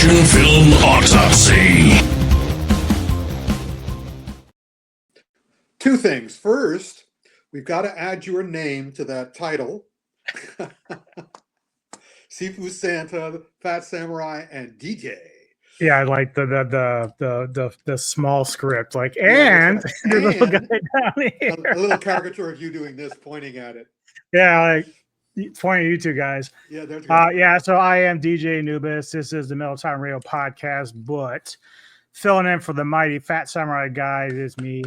Action Film Autopsy. Two things. First, we've got to add your name to that title. Sifu Santa, Phat Samurai, and DJ. Yeah, like the small script, like and right. the little guy down here. A little caricature of you doing this, pointing at it. Yeah, like pointing at you two guys. Yeah, there's good. Yeah. So I am DJ Anubis. This is the Middle Time Radio podcast, but filling in for the mighty Phat Samurai Guy. It is me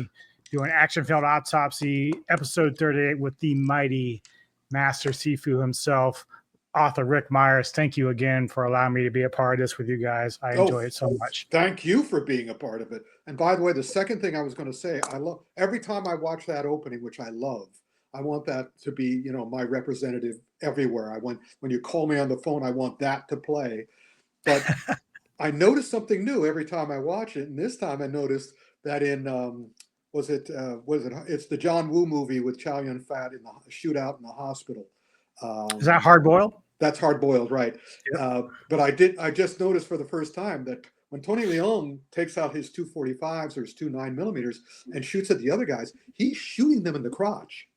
doing Action Film Autopsy, episode 38, with the mighty Master Sifu himself, author Rick Meyers. Thank you again for allowing me to be a part of this with you guys. I enjoy it so much. Thank you for being a part of it. And by the way, the second thing I was going to say, I love every time I watch that opening, which I love. I want that to be, my representative everywhere. When you call me on the phone, I want that to play. But I noticed something new every time I watch it, and this time I noticed that in it's the John Woo movie with Chow Yun-fat in the shootout in the hospital. Is that Hard Boiled? That's Hard Boiled, right? Yep. But I just noticed for the first time that when Tony Leung takes out his 245s or his 2 9mm and shoots at the other guys, he's shooting them in the crotch.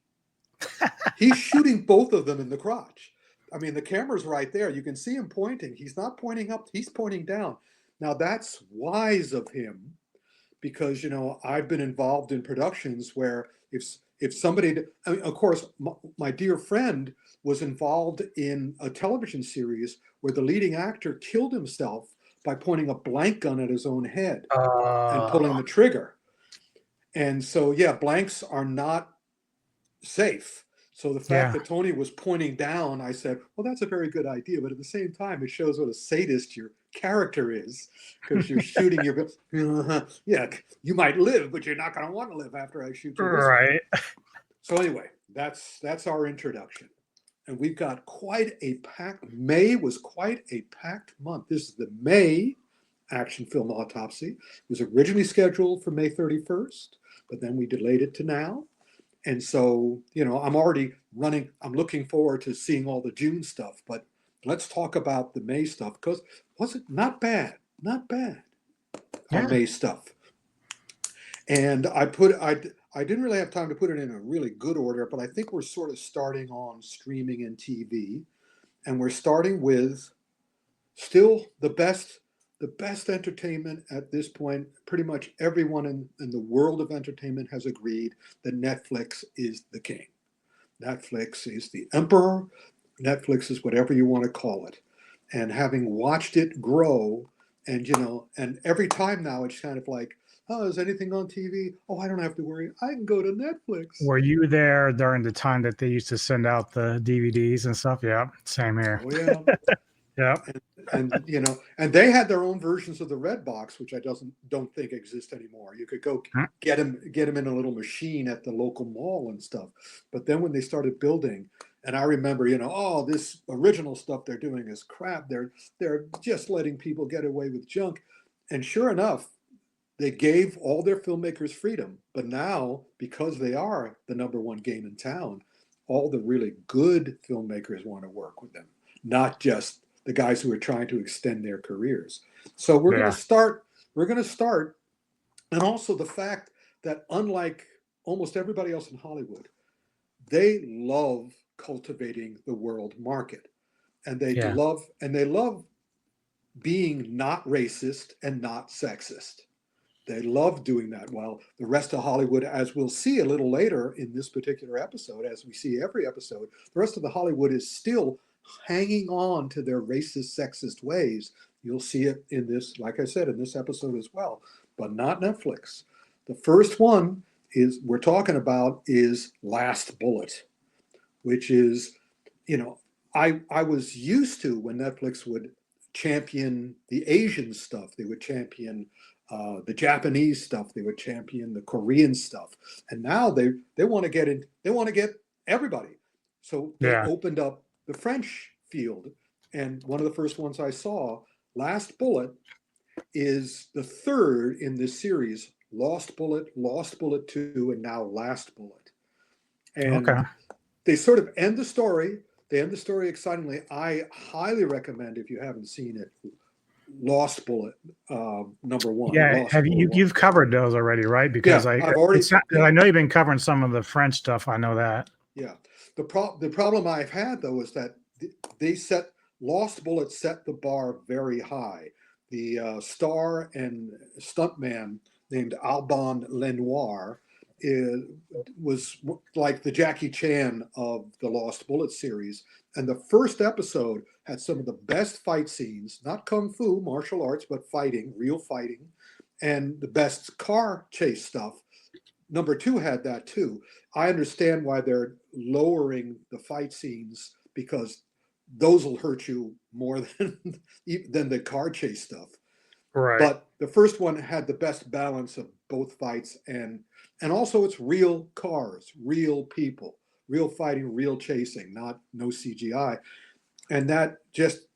He's shooting both of them in the crotch. I mean, the camera's right there. You can see him pointing. He's not pointing up. He's pointing down. Now, that's wise of him because, I've been involved in productions where if somebody, of course, my dear friend was involved in a television series where the leading actor killed himself by pointing a blank gun at his own head and pulling the trigger. And so, blanks are not safe. So the fact that Tony was pointing down, I said, well, that's a very good idea. But at the same time, it shows what a sadist your character is because you're shooting your, you might live, but you're not going to want to live after I shoot you. Right. So anyway, that's our introduction. And we've got quite a packed, May was quite a packed month. This is the May Action Film Autopsy. It was originally scheduled for May 31st, but then we delayed it to now. And so, I'm already running. I'm looking forward to seeing all the June stuff. But let's talk about the May stuff because was it not bad? Not bad. Our May stuff. And I didn't really have time to put it in a really good order, but I think we're sort of starting on streaming and TV. And we're starting with still the best entertainment at this point. Pretty much everyone in the world of entertainment has agreed that Netflix is the king. Netflix is the emperor. Netflix is whatever you want to call it. And having watched it grow, and and every time now it's kind of like, oh, is anything on TV? Oh, I don't have to worry. I can go to Netflix. Were you there during the time that they used to send out the DVDs and stuff? Yeah, same here. Oh, yeah. Yeah. And and they had their own versions of the Red Box, which I don't think exist anymore. You could go get them in a little machine at the local mall and stuff. But then when they started building, and I remember, this original stuff they're doing is crap. They're just letting people get away with junk. And sure enough, they gave all their filmmakers freedom. But now, because they are the number one game in town, all the really good filmmakers want to work with them, not just the guys who are trying to extend their careers. So we're going to start. And also the fact that unlike almost everybody else in Hollywood, they love cultivating the world market. And they love being not racist and not sexist. They love doing that. While the rest of Hollywood, as we'll see a little later in this particular episode, as we see every episode, the rest of the Hollywood is still hanging on to their racist, sexist ways. You'll see it in this, like I said, in this episode as well, but not Netflix. The first one we're talking about is Last Bullet, which is, I was used to when Netflix would champion the Asian stuff, they would champion the Japanese stuff, they would champion the Korean stuff, and now they want to get in. They want to get everybody. So they opened up the French field, and one of the first ones I saw, Last Bullet, is the third in this series. Lost Bullet 2, and now Last Bullet. And they sort of end the story. They end the story excitingly. I highly recommend, if you haven't seen it, Lost Bullet, number one. Yeah, Lost have Bullet one. you've covered those already, right? Because Yeah, I've already. I know you've been covering some of the French stuff. I know that. Yeah, the problem I've had though is that they set Lost Bullet set the bar very high. The star and stuntman named Alban Lenoir was like the Jackie Chan of the Lost Bullet series. And the first episode had some of the best fight scenes, not kung fu, martial arts, but fighting, real fighting, and the best car chase stuff. Number two had that too. I understand why they're lowering the fight scenes because those will hurt you more than the car chase stuff. Right. But the first one had the best balance of both fights and also it's real cars, real people, real fighting, real chasing, no CGI. And that just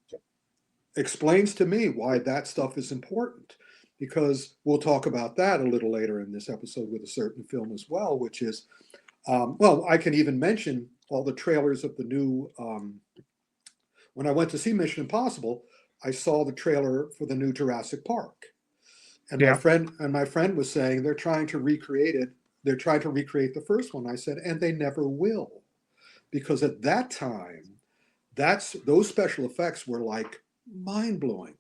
explains to me why that stuff is important, because we'll talk about that a little later in this episode with a certain film as well, which is, well, I can even mention all the trailers of the new, when I went to see Mission Impossible, I saw the trailer for the new Jurassic Park. And my friend was saying they're trying to recreate it. They're trying to recreate the first one. I said, and they never will. Because at that time, those special effects were like mind-blowing.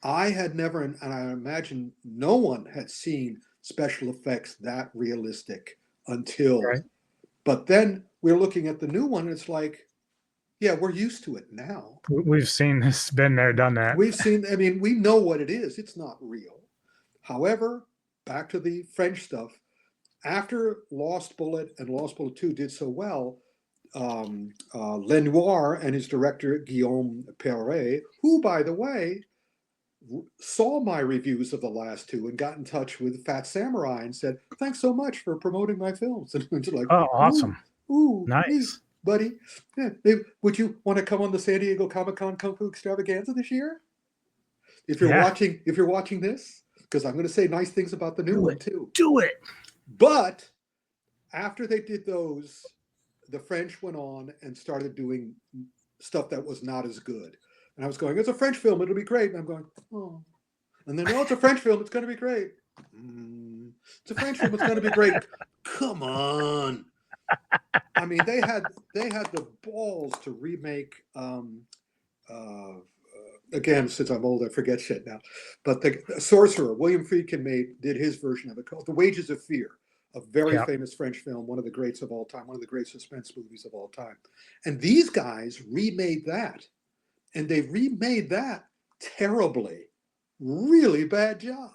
I had never, and I imagine no one had seen special effects that realistic until. Right. But then we're looking at the new one, and it's like, yeah, we're used to it now. We've seen this, been there, done that. We've seen, I mean, we know what it is. It's not real. However, back to the French stuff. After Lost Bullet and Lost Bullet 2 did so well, Lenoir and his director, Guillaume Perret, who, by the way, saw my reviews of the last two and got in touch with Phat Samurai and said, thanks so much for promoting my films. And it's like, oh, awesome. Ooh, nice. Buddy. Yeah, would you want to come on the San Diego Comic-Con Kung Fu Extravaganza this year? If you're watching this, because I'm going to say nice things about the new one too. Do it. But after they did those, the French went on and started doing stuff that was not as good. And I was going, it's a French film, it'll be great. And I'm going, oh. And then, no, it's a French film, it's going to be great. It's a French film, it's going to be great. Come on. I mean, they had the balls to remake, again, since I'm old, I forget shit now. But the Sorcerer, William Friedkin did his version of it called The Wages of Fear, a very famous French film, one of the greats of all time, one of the great suspense movies of all time. And these guys remade that. And they remade that terribly, really bad job.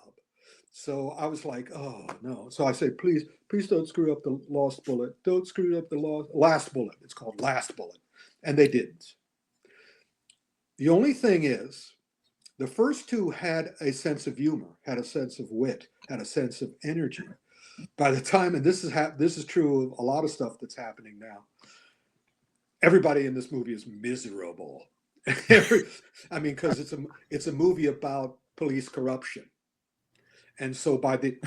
So I was like, oh no. So I said, please don't screw up the Lost Bullet. Don't screw up the Last Bullet. It's called Last Bullet. And they didn't. The only thing is, the first two had a sense of humor, had a sense of wit, had a sense of energy. By the time, and this is true of a lot of stuff that's happening now, everybody in this movie is miserable. I mean, because it's a movie about police corruption. And so by the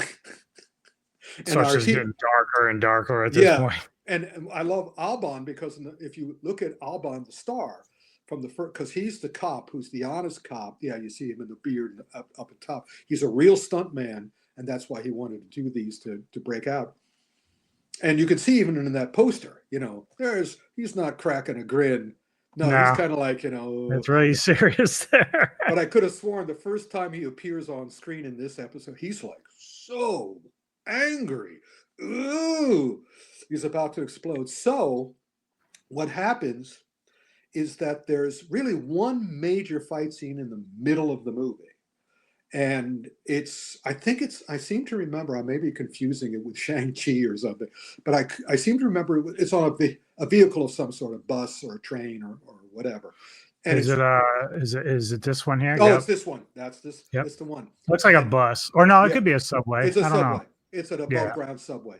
so it's just getting darker and darker at this point. And I love Alban because if you look at Alban, the star from the first, because he's the cop who's the honest cop. Yeah, you see him in the beard up at top. He's a real stunt man, and that's why he wanted to do these to break out. And you can see even in that poster, he's not cracking a grin. No, he's kind of like, It's really serious there. But I could have sworn the first time he appears on screen in this episode, he's like so angry. Ooh, he's about to explode. So what happens is that there's really one major fight scene in the middle of the movie. And I seem to remember, I may be confusing it with Shang-Chi or something, but I seem to remember it's on a vehicle of some sort, a bus or a train or whatever. And is it this one here? Oh, It's this one. That's this. Yep. It's the one. Looks like a bus, or no, it could be a subway. It's a subway. Know. It's an above ground subway,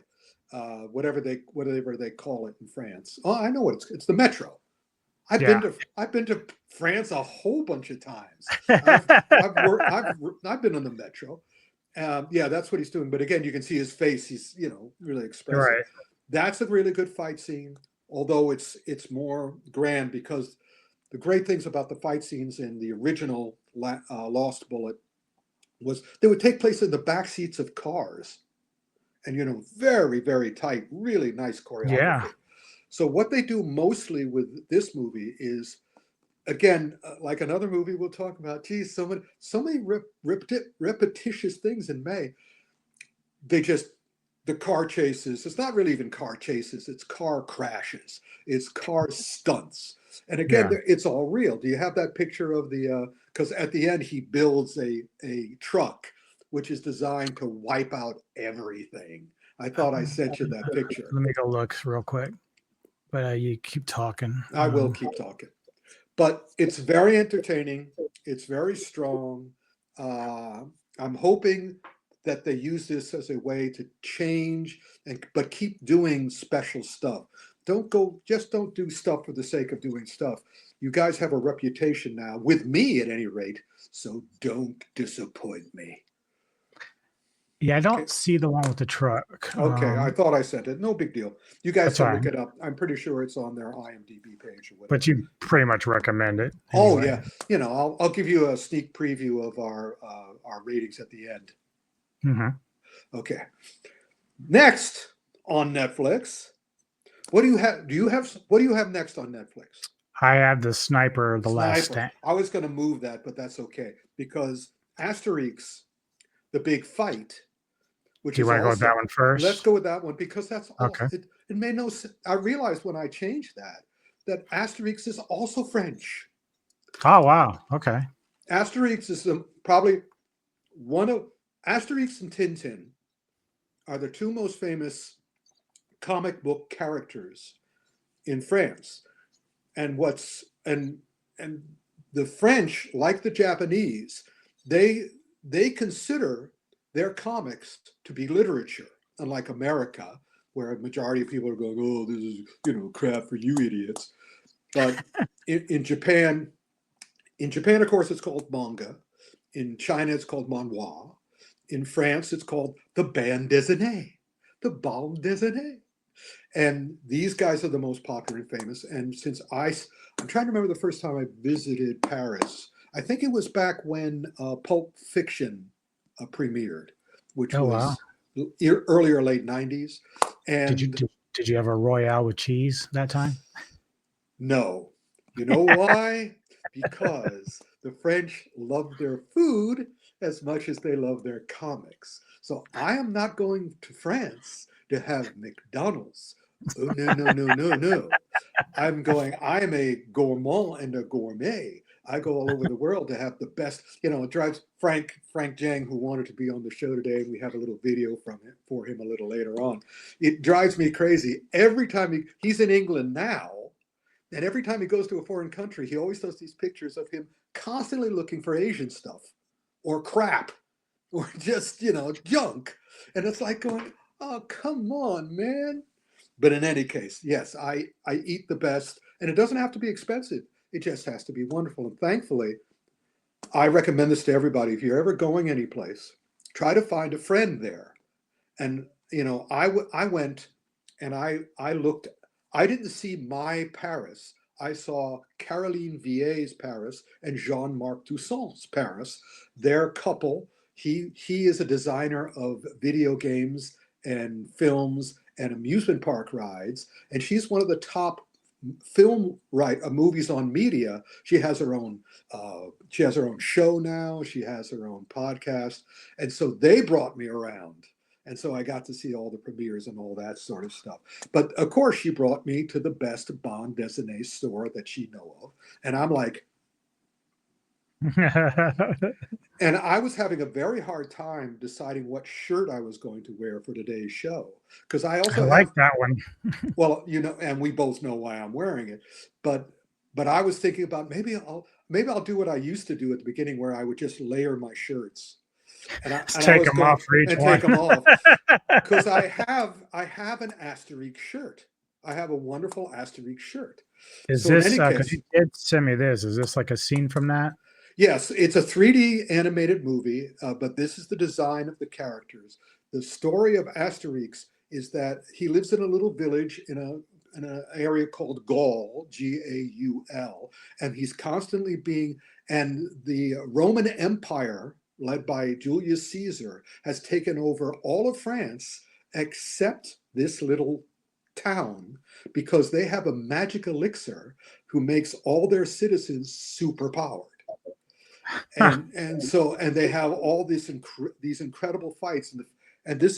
whatever they call it in France. Oh, I know what it's the metro. I've been to France a whole bunch of times. I've been on the metro. That's what he's doing. But again, you can see his face. He's really expressive. Right. That's a really good fight scene. Although it's more grand because the great things about the fight scenes in the original Lost Bullet was they would take place in the back seats of cars, and very, very tight, really nice choreography. Yeah. So what they do mostly with this movie is, again, like another movie we'll talk about. Geez, so many repetitious things in May. The car chases. It's not really even car chases. It's car crashes. It's car stunts. And again, it's all real. Do you have that picture of the? Because at the end he builds a truck, which is designed to wipe out everything. I thought I sent you that picture. Let me go look real quick. But you keep talking. I will keep talking. But it's very entertaining. It's very strong. I'm hoping that they use this as a way to change, but keep doing special stuff. Don't do stuff for the sake of doing stuff. You guys have a reputation now, with me at any rate, so don't disappoint me. Yeah, I don't see the one with the truck. Okay, I thought I sent it. No big deal. You guys can look it up. I'm pretty sure it's on their IMDb page or whatever. But you pretty much recommend it. Anyway. Oh yeah, I'll give you a sneak preview of our ratings at the end. Mm-hmm. Okay. Next on Netflix, what do you have? What do you have next on Netflix? I have The Sniper, The Last Stand. I was going to move that, but that's okay because Asterix, The Big Fight. Do you want to go with that one first? Let's go with that one because that's okay. It made no sense. I realized when I changed that Asterix is also French. Oh wow! Okay. Asterix is probably one of Asterix and Tintin are the two most famous comic book characters in France, and the French, like the Japanese, they consider their comics to be literature, unlike America, where a majority of people are going, "Oh, this is crap for you idiots." But in Japan, of course, it's called manga. In China, it's called manhwa. In France, it's called the bande dessinée, the bande dessinée. And these guys are the most popular and famous. And since I'm trying to remember the first time I visited Paris, I think it was back when Pulp Fiction premiered, which was earlier, late 90s. And did you have a Royale with cheese that time? No. You know why? Because the French love their food as much as they love their comics. So I am not going to France to have McDonald's. Oh, no. I am a gourmand and a gourmet. I go all over the world to have the best. It drives Frank Jang, who wanted to be on the show today, and we have a little video for him a little later on. It drives me crazy. Every time he's in England now, and every time he goes to a foreign country, he always does these pictures of him constantly looking for Asian stuff or crap or just, junk. And it's like going, oh, come on, man. But in any case, yes, I eat the best, and it doesn't have to be expensive. It just has to be wonderful. And thankfully, I recommend this to everybody. If you're ever going anyplace, try to find a friend there. And, I went and I looked. I didn't see my Paris. I saw Caroline Vieille's Paris and Jean-Marc Toussaint's Paris. Their couple. He is a designer of video games and films and amusement park rides, and she's one of the top movies on media. She has her own show now. She has her own podcast, and so they brought me around. And so I got to see all the premieres and all that sort of stuff. But of course, she brought me to the best bande dessinée store that she know of. And I'm like, and I was having a very hard time deciding what shirt I was going to wear for today's show. Because I like that one. Well, and we both know why I'm wearing it. But I was thinking about maybe I'll do what I used to do at the beginning, where I would just layer my shirts. Take them off for each one. Take them off because I have an Asterix shirt. I have a wonderful Asterix shirt. Is this because you did send me this? Is this like a scene from that? Yes, it's a 3D animated movie, but this is the design of the characters. The story of Asterix is that he lives in a little village in in an area called Gaul, Gaul, and he's constantly and the Roman Empire, led by Julius Caesar, has taken over all of France except this little town, because they have a magic elixir who makes all their citizens super powered. And they have all these incredible fights, and this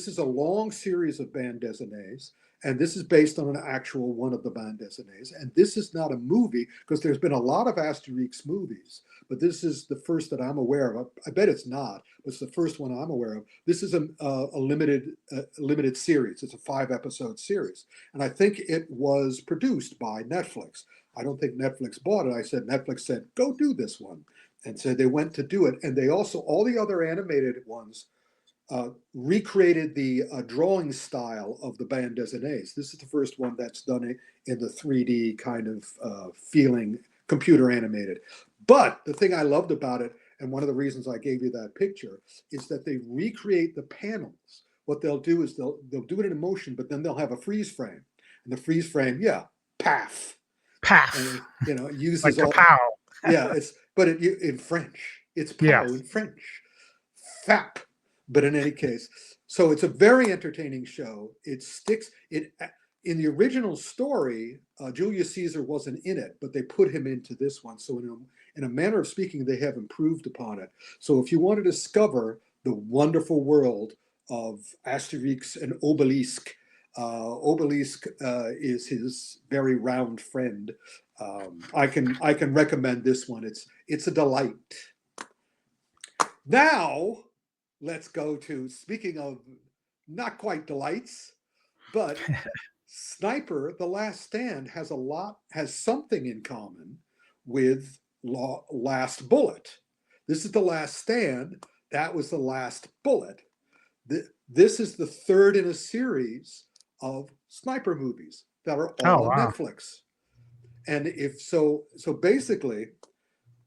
is a long series of bande dessinées, and this is based on an actual one of the bande dessinées. And this is not a movie, because there's been a lot of Asterix movies, but this is the first that I'm aware of. I bet it's not, but it's the first one I'm aware of. This is a limited series. It's a 5-episode series, and I think it was produced by Netflix. I don't think Netflix bought it. Netflix said, go do this one, and so they went to do it. And they also, all the other animated ones, recreated the drawing style of the bande dessinées. This is the first one that's done in the 3D kind of feeling, computer animated. But the thing I loved about it, and one of the reasons I gave you that picture, is that they recreate the panels. What they'll do is they'll do it in motion, but then they'll have a freeze frame. And the freeze frame, paf. Paf. And it uses like all pow. in French. It's pow in French. Fap. But in any case, so it's a very entertaining show. It sticks. In the original story, Julius Caesar wasn't in it, but they put him into this one. So in a manner of speaking, they have improved upon it. So if you want to discover the wonderful world of Asterix and Obelisk, Obelisk is his very round friend. I can recommend this one. It's a delight. Now, let's go to, speaking of not quite delights, but Sniper: The Last Stand has something in common with Last Bullet. This is The Last Stand. That was The Last Bullet. This is the third in a series of sniper movies that are all on Netflix. And basically,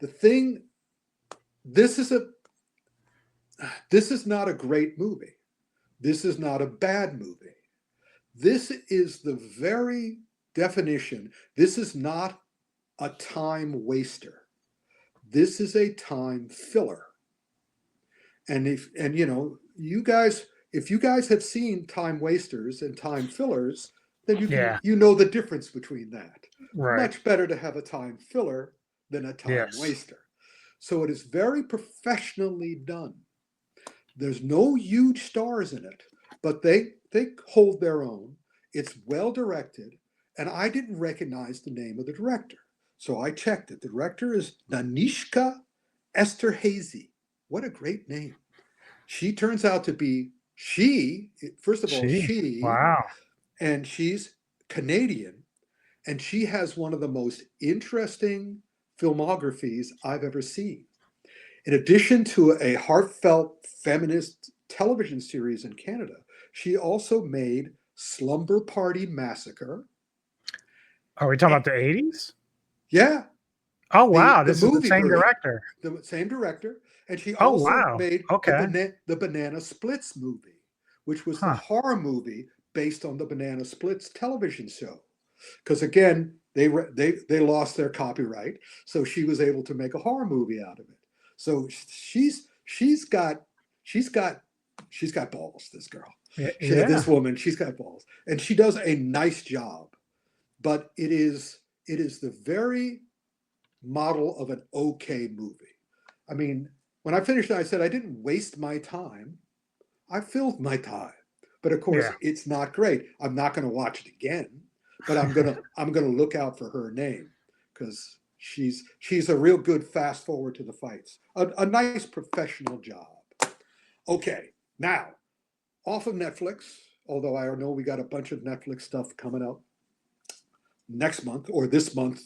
this is not a great movie. This is not a bad movie. This is the very definition. This is not a time waster. This is a time filler. And if you guys have seen time wasters and time fillers, then you know the difference between that. Right. Much better to have a time filler than a time waster. So it is very professionally done. There's no huge stars in it, but they hold their own. It's well directed, and I didn't recognize the name of the director. So I checked it. The director is Danishka Esterhazy. What a great name. She turns out to be she. Wow. And she's Canadian, and she has one of the most interesting filmographies I've ever seen. In addition to a heartfelt feminist television series in Canada, she also made Slumber Party Massacre. Are we talking about the 80s? Yeah. Oh, wow. This is the same director. The same director. And she also made the Banana Splits movie, which was the horror movie based on the Banana Splits television show. Because again, they lost their copyright, so she was able to make a horror movie out of it. So she's got balls, this girl. This woman, she's got balls. And she does a nice job. But it is the very model of an okay movie. I mean, when I finished it, I said I didn't waste my time. I filled my time. But of course, it's not great. I'm not going to watch it again, but I'm gonna look out for her name, because she's a real good fast forward to the fights. A nice professional job. Okay, now off of Netflix, although I know we got a bunch of Netflix stuff coming up next month or this month,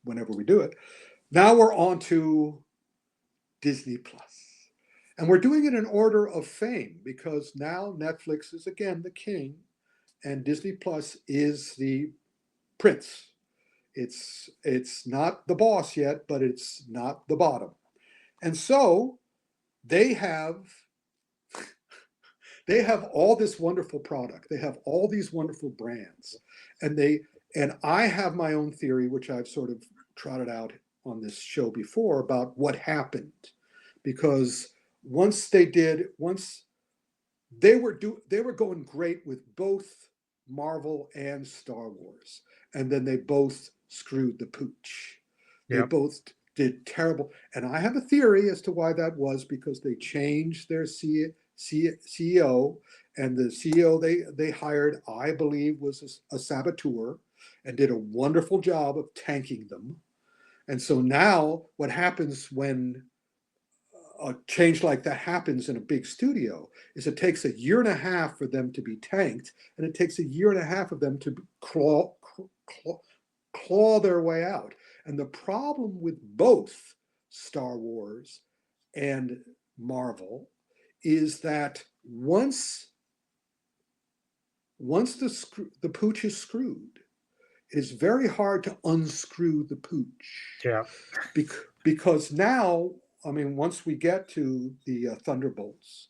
whenever we do it. Now we're on to Disney Plus. And we're doing it in order of fame, because now Netflix is again the king and Disney Plus is the prince. It's not the boss yet, but it's not the bottom. And so they have they have all this wonderful product. They have all these wonderful brands, and I have my own theory, which I've sort of trotted out on this show before about what happened, because once they were going great with both Marvel and Star Wars, and then they both screwed the pooch. They Yep. both did terrible, and I have a theory as to why that was, because they changed their CEO, and the CEO they hired, I believe, was a saboteur and did a wonderful job of tanking them. And so now what happens when a change like that happens in a big studio is it takes 1.5 years for them to be tanked, and it takes 1.5 years of them to claw their way out. And the problem with both Star Wars and Marvel is that once the pooch is screwed, it is very hard to unscrew the pooch. Yeah. Because now, I mean, once we get to the Thunderbolts,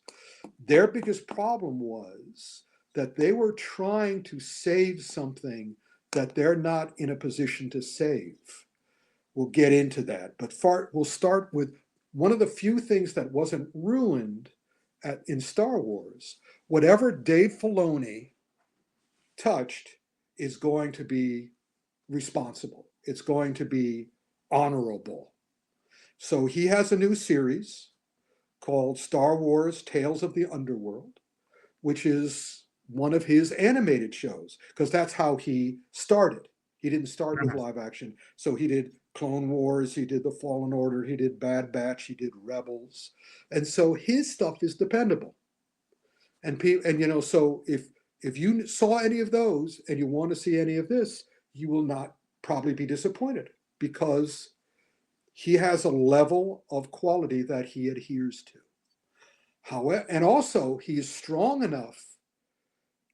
their biggest problem was that they were trying to save something that they're not in a position to save. We'll get into that, but we'll start with one of the few things that wasn't ruined in Star Wars. Whatever Dave Filoni touched is going to be responsible. It's going to be honorable. So he has a new series called Star Wars Tales of the Underworld, which is one of his animated shows, because that's how he started. He didn't start with live action. So he did Clone Wars, he did The Fallen Order, he did Bad Batch, he did Rebels. And so his stuff is dependable. And so if you saw any of those and you want to see any of this, you will not probably be disappointed, because he has a level of quality that he adheres to. However, and also he is strong enough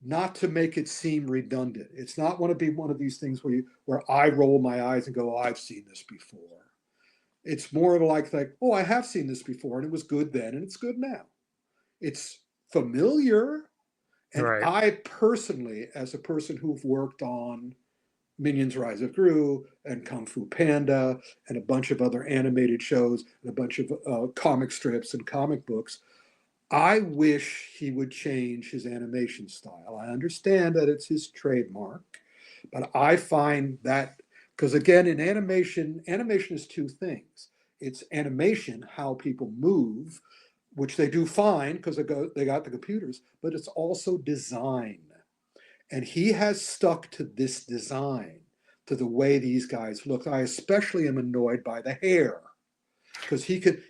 not to make it seem redundant. It's not going to be one of these things where I roll my eyes and go, oh, I've seen this before. It's more like, oh, I have seen this before, and it was good then, and it's good now. It's familiar. And Right. I personally, as a person who've worked on Minions Rise of Gru and Kung Fu Panda and a bunch of other animated shows and a bunch of comic strips and comic books, I wish he would change his animation style. I understand that it's his trademark, but I find that, because again, in animation is two things. It's animation, how people move, which they do fine because they got the computers, but it's also design. And he has stuck to this design, to the way these guys look. I especially am annoyed by the hair, because he could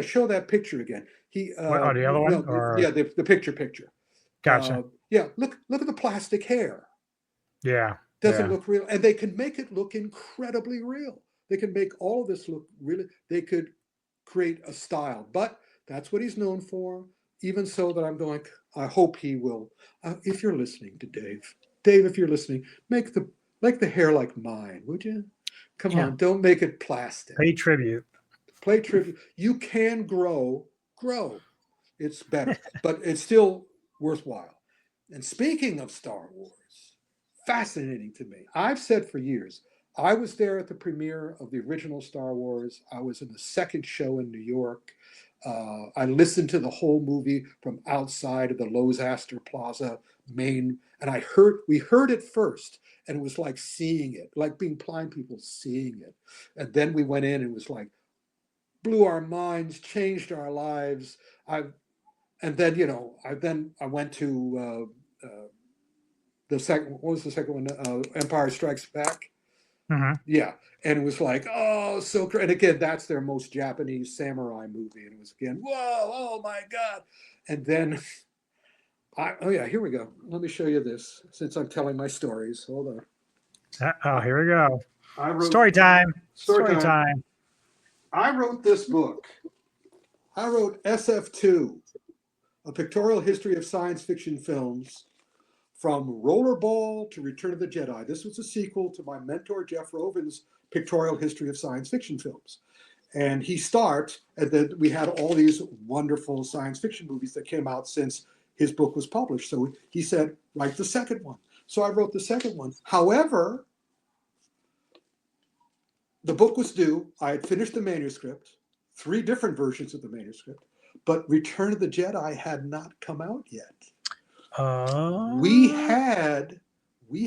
show that picture again. The other one? Yeah, the picture. Gotcha. Look at the plastic hair. Yeah. Doesn't look real, and they can make it look incredibly real. They can make all of this look really. They could create a style, but that's what he's known for. Even so, that I'm going, I hope he will. If you're listening to Dave, if you're listening, make the hair like mine, would you? Come on, don't make it plastic. Pay tribute. You can grow. It's better, but it's still worthwhile. And speaking of Star Wars, fascinating to me. I've said for years, I was there at the premiere of the original Star Wars. I was in the second show in New York. I listened to the whole movie from outside of the Lowe's Astor Plaza main, and we heard it first, and it was like seeing it, like being blind people seeing it. And then we went in, and it was like, blew our minds, changed our lives. I went to the second. What was the second one? Empire Strikes Back. Mm-hmm. Yeah, and it was like, oh, so great. And again, that's their most Japanese samurai movie, and it was again, whoa, oh my god. And then, here we go. Let me show you this, since I'm telling my stories. Hold on. Oh, here we go. Story time. I wrote this book. I wrote SF2, A Pictorial History of Science Fiction Films, from Rollerball to Return of the Jedi. This was a sequel to my mentor, Jeff Rovin's Pictorial History of Science Fiction Films. And he starts, and then we had all these wonderful science fiction movies that came out since his book was published. So he said, write the second one. So I wrote the second one. However, the book was due. I had finished the manuscript, 3 different versions of the manuscript, but Return of the Jedi had not come out yet. We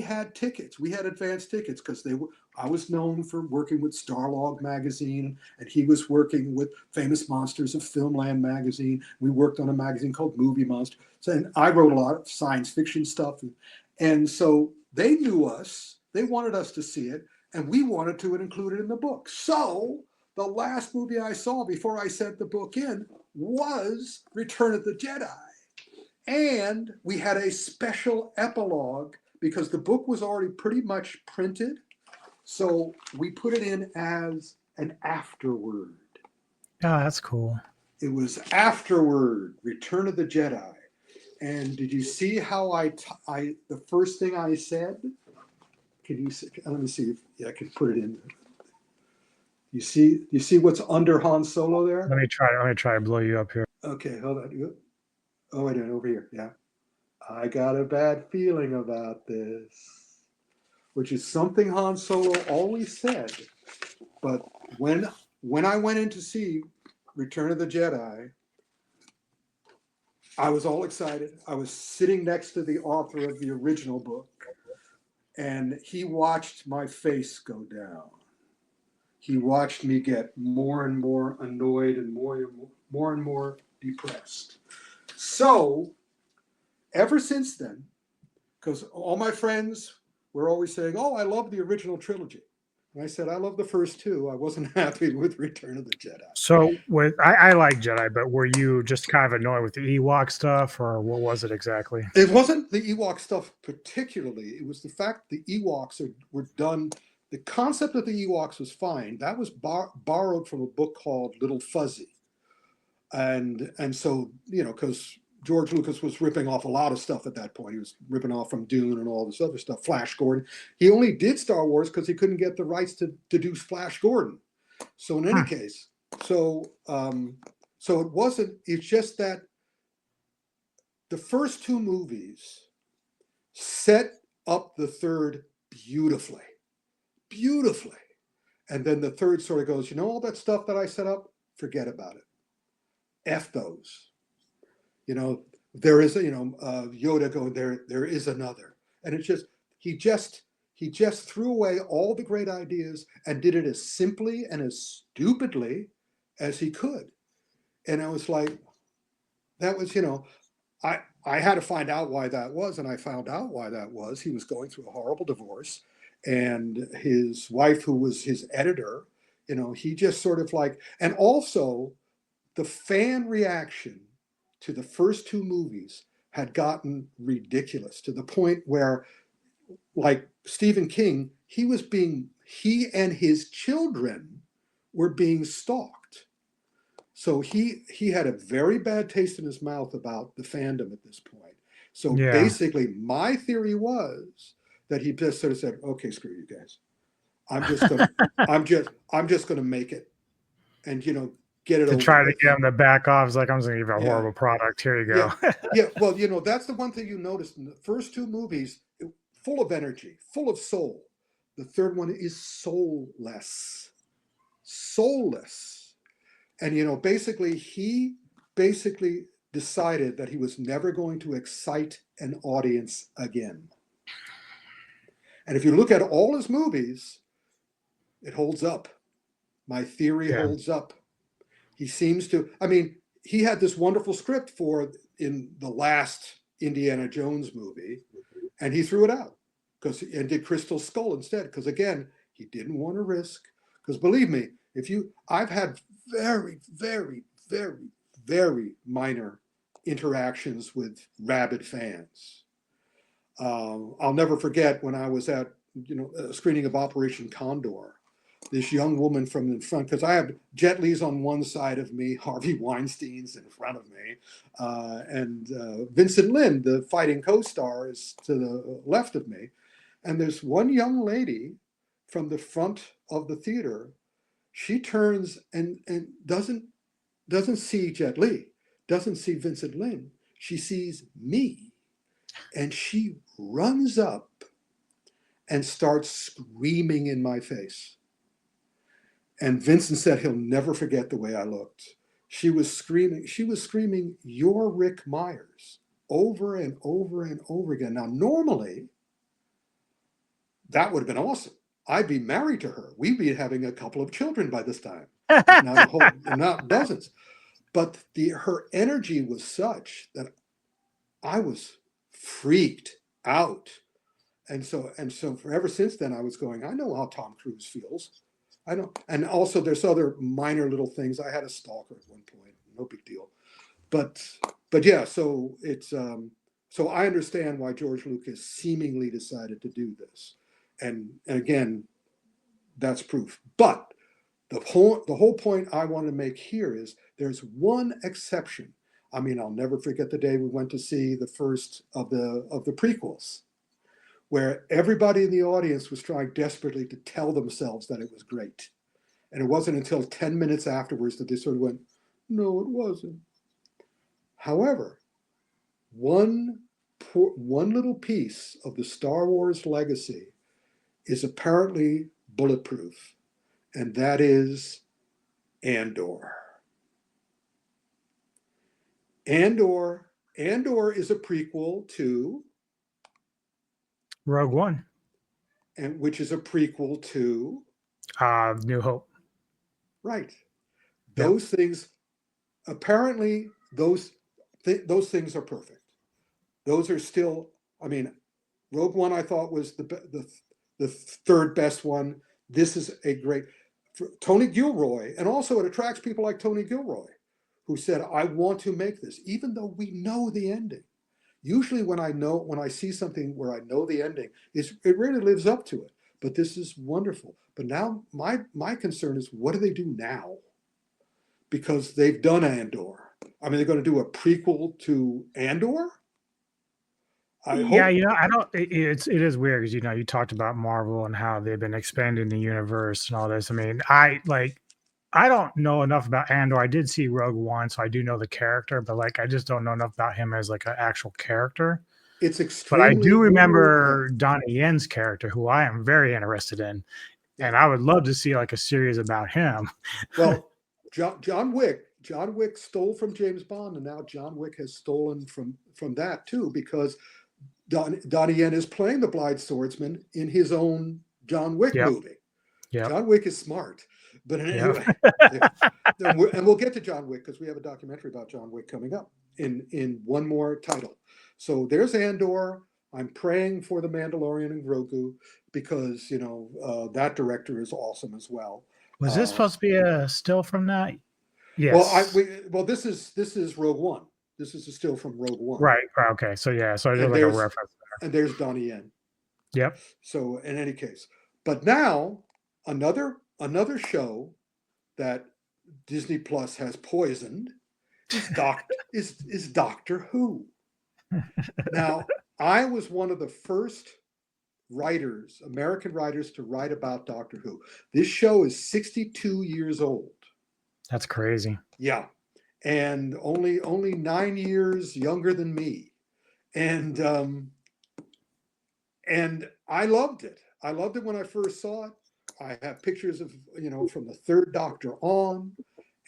had tickets. We had advance tickets because I was known for working with Starlog magazine, and he was working with Famous Monsters of Filmland magazine. We worked on a magazine called Movie Monster. And I wrote a lot of science fiction stuff. And so they knew us. They wanted us to see it, and we wanted to include it in the book. So the last movie I saw before I sent the book in was Return of the Jedi. And we had a special epilogue because the book was already pretty much printed. So we put it in as an afterword. Oh, that's cool. It was afterward, Return of the Jedi. And did you see how the first thing I said? Can you see? Let me see if I can put it in. You see what's under Han Solo there? Let me try to blow you up here. Okay, hold on. Oh, wait a minute, over here. Yeah. I got a bad feeling about this, which is something Han Solo always said. But when I went in to see Return of the Jedi, I was all excited. I was sitting next to the author of the original book, and he watched my face go down. He watched me get more and more annoyed and more and more depressed. So, ever since then, because all my friends were always saying, oh, I love the original trilogy. And I said, I love the first 2. I wasn't happy with Return of the Jedi. So I like Jedi, but were you just kind of annoyed with the Ewok stuff, or what was it exactly? It wasn't the Ewok stuff particularly. It was the fact the Ewoks were done. The concept of the Ewoks was fine. That was borrowed from a book called Little Fuzzy. And so, because George Lucas was ripping off a lot of stuff at that point. He was ripping off from Dune and all this other stuff, Flash Gordon. He only did Star Wars because he couldn't get the rights to do Flash Gordon. So in any case, so it's just that the first 2 movies set up the third beautifully. And then the third sort of goes, all that stuff that I set up, forget about it. F those. There is Yoda going there is another. And it's just he just threw away all the great ideas and did it as simply and as stupidly as he could. And I was like, that was, I had to find out why that was, and I found out why that was. He was going through a horrible divorce, and his wife, who was his editor, he just sort of like, and also the fan reaction to the first 2 movies had gotten ridiculous to the point where, like Stephen King, he and his children were being stalked. So he had a very bad taste in his mouth about the fandom at this point. So basically, my theory was that he just sort of said, "Okay, screw you guys. I'm just gonna make it, and get it to over try with." to get him to back off. It's like, I'm just gonna give you a horrible product. Here you go. Yeah. Well, that's the one thing you noticed in the first 2 movies, full of energy, full of soul. The third one is soulless. And he decided that he was never going to excite an audience again. And if you look at all his movies, it holds up. My theory holds up. He seems to, he had this wonderful script in the last Indiana Jones movie, and he threw it out and did Crystal Skull instead. Because again, he didn't want to risk. Because believe me, I've had very, very, very, very minor interactions with rabid fans. I'll never forget when I was at a screening of Operation Condor. This young woman from in front, because I have Jet Li's on one side of me, Harvey Weinstein's in front of me, and Vincent Lin, the fighting co-star, is to the left of me. And there's one young lady from the front of the theater. She turns and doesn't see Jet Li, doesn't see Vincent Lin. she sees me, and she runs up and starts screaming in my face. And Vincent said he'll never forget the way I looked. She was screaming, "You're Rick Meyers," over and over and over again. Now, normally, that would have been awesome. I'd be married to her. We'd be having a couple of children by this time, not dozens. But her energy was such that I was freaked out. And so ever since then, I was going, I know how Tom Cruise feels. I know. And also there's other minor little things. I had a stalker at one point, no big deal. But yeah, so it's so I understand why George Lucas seemingly decided to do this. And again, that's proof. But the whole point I want to make here is there's one exception. I mean, I'll never forget the day we went to see the first of the prequels, where everybody in the audience was trying desperately to tell themselves that it was great. And it wasn't until 10 minutes afterwards that they sort of went, no, it wasn't. However, one little piece of the Star Wars legacy is apparently bulletproof, and that is Andor. Andor is a prequel to Rogue One, and which is a prequel to New Hope. Right. Those things, apparently, those things are perfect. Those are still, I mean, Rogue One I thought was the third best one. This is a great, Tony Gilroy, and also it attracts people like Tony Gilroy, who said, I want to make this, even though we know the ending. Usually when I see something where I know the ending, it really lives up to it. But this is wonderful. But now my concern is, what do they do now? Because they've done Andor. I mean, they're going to do a prequel to Andor? I don't. It is weird because you talked about Marvel and how they've been expanding the universe and all this. I mean, I don't know enough about Andor. I did see Rogue One, so I do know the character, but I just don't know enough about him as an actual character. It's extremely. But I do remember Donnie Yen's character, who I am very interested in, and I would love to see a series about him. Well, John Wick stole from James Bond, and now John Wick has stolen from that too, because Donnie Yen is playing the blind swordsman in his own John Wick movie. Yep. John Wick is smart. But anyway, and we'll get to John Wick because we have a documentary about John Wick coming up in one more title. So there's Andor. I'm praying for The Mandalorian and Grogu because, that director is awesome as well. Was this supposed to be a still from that? Yes. Well, this is Rogue One. This is a still from Rogue One. Right. Okay. So yeah. So there's a reference there. And there's Donnie Yen. Yep. So in any case, but now another show that Disney Plus has poisoned is Doctor Who. Now, I was one of the first American writers to write about Doctor Who. This show is 62 years old. That's crazy. Yeah. And only 9 years younger than me. And I loved it. I loved it when I first saw it. I have pictures of, from the third Doctor on.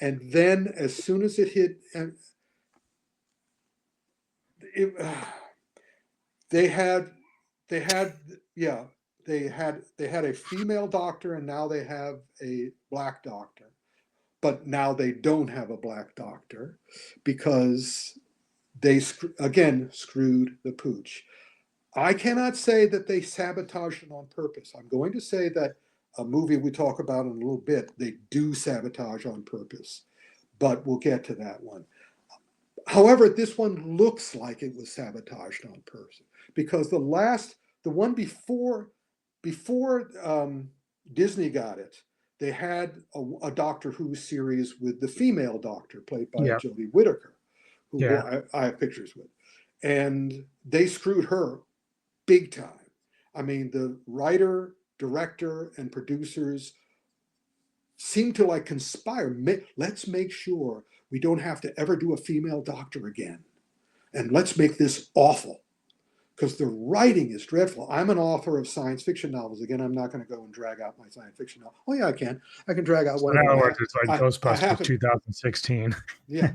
And then as soon as it hit, they had a female Doctor, and now they have a black Doctor. But now they don't have a black Doctor because they screwed the pooch. I cannot say that they sabotaged it on purpose. I'm going to say that a movie we talk about in a little bit, they do sabotage on purpose, but we'll get to that one. However, this one looks like it was sabotaged on purpose because the one before Disney got it, they had a Doctor Who series with the female Doctor played by Jodie Whittaker, who I have pictures with, and they screwed her big time. I mean, the writer, director, and producers seem to conspire. Let's make sure we don't have to ever do a female Doctor again. and let's make this awful. Because the writing is dreadful. I'm an author of science fiction novels. Again, I'm not going to go and drag out my science fiction novel. Oh yeah, I can. I can drag out one In of other them. words, it's like Ghostbusters 2016. Yeah,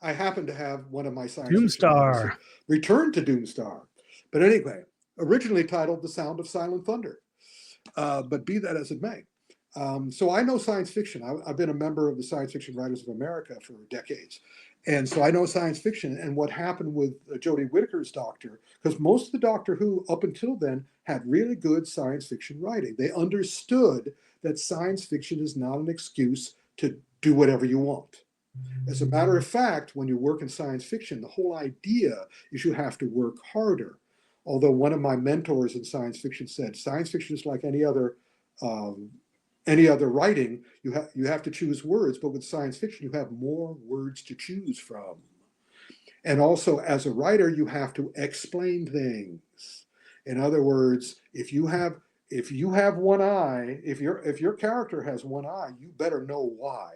I happen to have one of my science fiction Doomstar. novels, Return to Doomstar. But anyway, originally titled The Sound of Silent Thunder. But be that as it may. So I know science fiction. I've been a member of the Science Fiction Writers of America for decades. And so I know science fiction and what happened with Jodie Whittaker's Doctor, because most of the Doctor Who up until then had really good science fiction writing. They understood that science fiction is not an excuse to do whatever you want. As a matter of fact, when you work in science fiction, the whole idea is you have to work harder. Although one of my mentors in science fiction said, science fiction is like any other writing. You have to choose words, but with science fiction, you have more words to choose from. And also, as a writer, you have to explain things. In other words, if you have one eye, if your character has one eye, you better know why.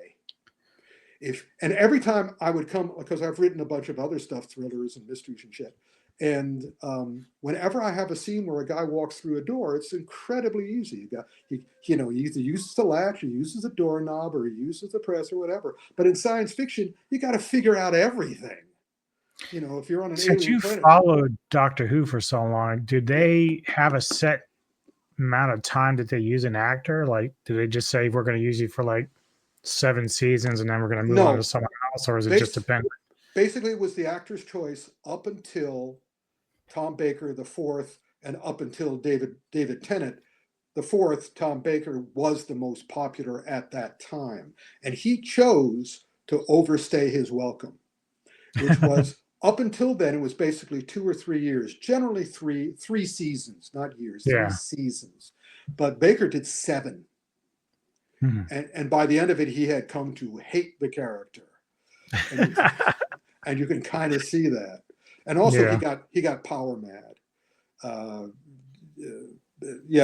And every time I would come, because I've written a bunch of other stuff, thrillers and mysteries and shit. And whenever I have a scene where a guy walks through a door, it's incredibly easy. He either uses the latch, or uses the doorknob, or he uses the press, or whatever. But in science fiction, you got to figure out everything. If you're on an Since alien you planet. followed Doctor Who for so long, did they have a set amount of time that they use an actor? Like, do they just say we're going to use you for like 7 seasons and then we're going to move on to someone else, or is it just dependent? Basically, it was the actor's choice up until Tom Baker the fourth, and up until David Tennant the fourth. Tom Baker was the most popular at that time, and he chose to overstay his welcome, which was up until then it was basically 2 or 3 years, generally three seasons, not years, 3 seasons. But Baker did 7, and by the end of it, he had come to hate the character, and you can kind of see that. And also, he got power mad.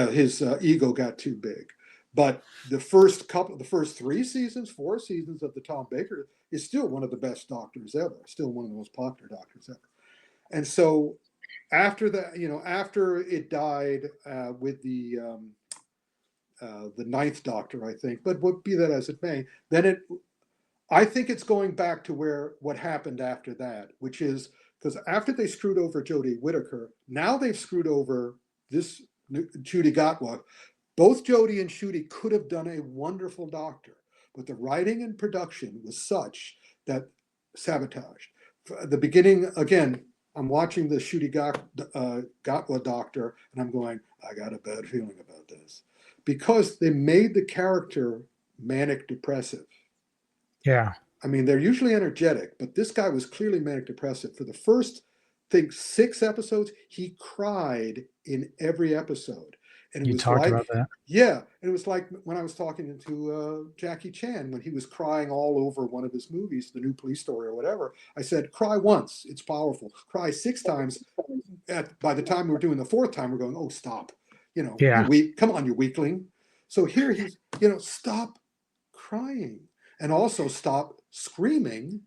His ego got too big. But the first 3 seasons, 4 seasons of the Tom Baker is still one of the best Doctors ever. Still one of the most popular Doctors ever. And so, after that, after it died with the 9th Doctor, I think. But be that as it may, then I think it's going back to what happened after that, which is, because after they screwed over Jodie Whittaker, now they've screwed over this Ncuti Gatwa. Both Jodie and Ncuti could have done a wonderful Doctor, but the writing and production was such that sabotaged. At the beginning, again, I'm watching the Ncuti Gatwa Doctor, and I'm going, I got a bad feeling about this. Because they made the character manic depressive. Yeah. I mean, they're usually energetic, but this guy was clearly manic depressive. For the first, I think, 6 episodes, he cried in every episode. And you talked about that? Yeah. And it was like when I was talking to Jackie Chan, when he was crying all over one of his movies, The New Police Story or whatever. I said, cry once. It's powerful. Cry 6 times. By the time we're doing the 4th time, we're going, oh, stop. Come on, you weakling. So here he's, stop crying. And also stop screaming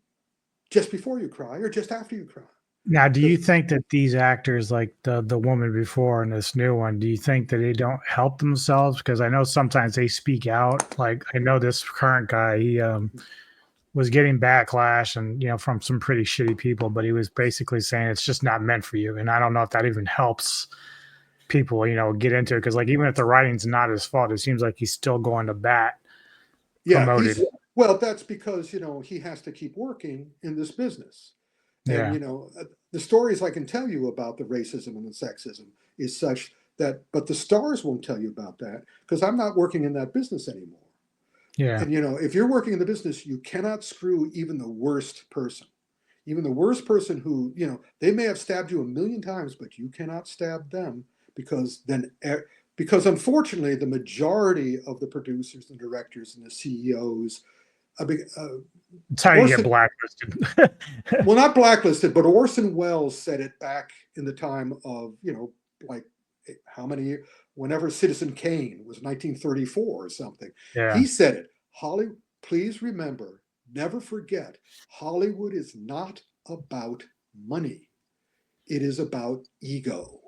just before you cry or just after you cry. Now, do you think that these actors, like the woman before and this new one, do you think that they don't help themselves? Because I know sometimes they speak out. Like, I know this current guy, he was getting backlash and, from some pretty shitty people, but he was basically saying it's just not meant for you. And I don't know if that even helps people, get into it. Because, like, even if the writing's not his fault, it seems like he's still going to bat. Promoted. Well, that's because, he has to keep working in this business. And, the stories I can tell you about the racism and the sexism is such that, but the stars won't tell you about that because I'm not working in that business anymore. Yeah. And, if you're working in the business, you cannot screw even the worst person. Even the worst person who, they may have stabbed you 1,000,000 times, but you cannot stab them because unfortunately, the majority of the producers and directors and the CEOs, it's how you get blacklisted. Well, not blacklisted, but Orson Welles said it back in the time of, like how many, whenever Citizen Kane was 1934 or something. Yeah. He said it. Please remember, never forget, Hollywood is not about money. it is about ego.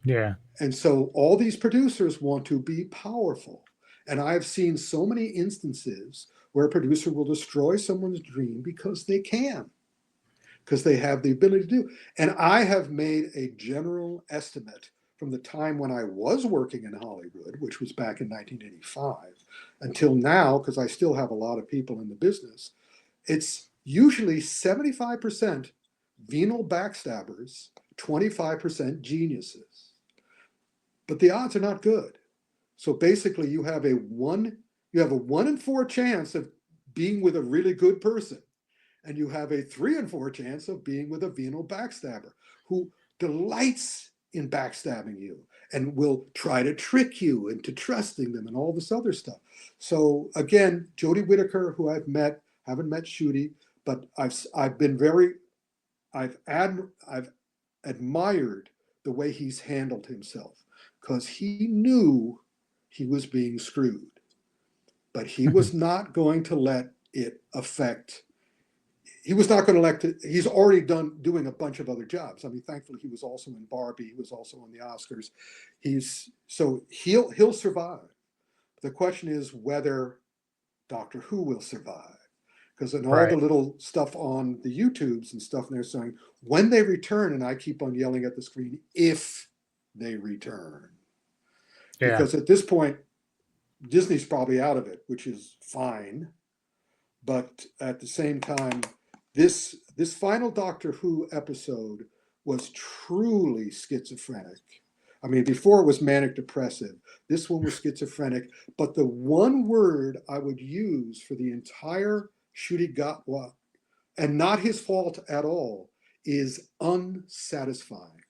Yeah. And so all these producers want to be powerful. And I've seen so many instances where a producer will destroy someone's dream because they can, because they have the ability to do. And I have made a general estimate from the time when I was working in Hollywood, which was back in 1985, until now, because I still have a lot of people in the business. It's usually 75% venal backstabbers, 25% geniuses. But the odds are not good. So basically you have a 1 in 4 chance of being with a really good person. And you have a 3 in 4 chance of being with a venal backstabber who delights in backstabbing you and will try to trick you into trusting them and all this other stuff. So again, Jodie Whittaker, who haven't met Shooty, but I've admired the way he's handled himself, because he knew he was being screwed, but he was not going to let it affect. He was not going to let it. He's already doing a bunch of other jobs. I mean, thankfully, he was also in Barbie. He was also on the Oscars. He'll survive. The question is whether Doctor Who will survive. Because in all the little stuff on the YouTubes and stuff, they're saying when they return, and I keep on yelling at the screen, if they return. Yeah. Because at this point, Disney's probably out of it, which is fine. But at the same time, this final Doctor Who episode was truly schizophrenic. I mean, before it was manic depressive. This one was schizophrenic. But the one word I would use for the entire Shooty Gatwa, and not his fault at all, is unsatisfying.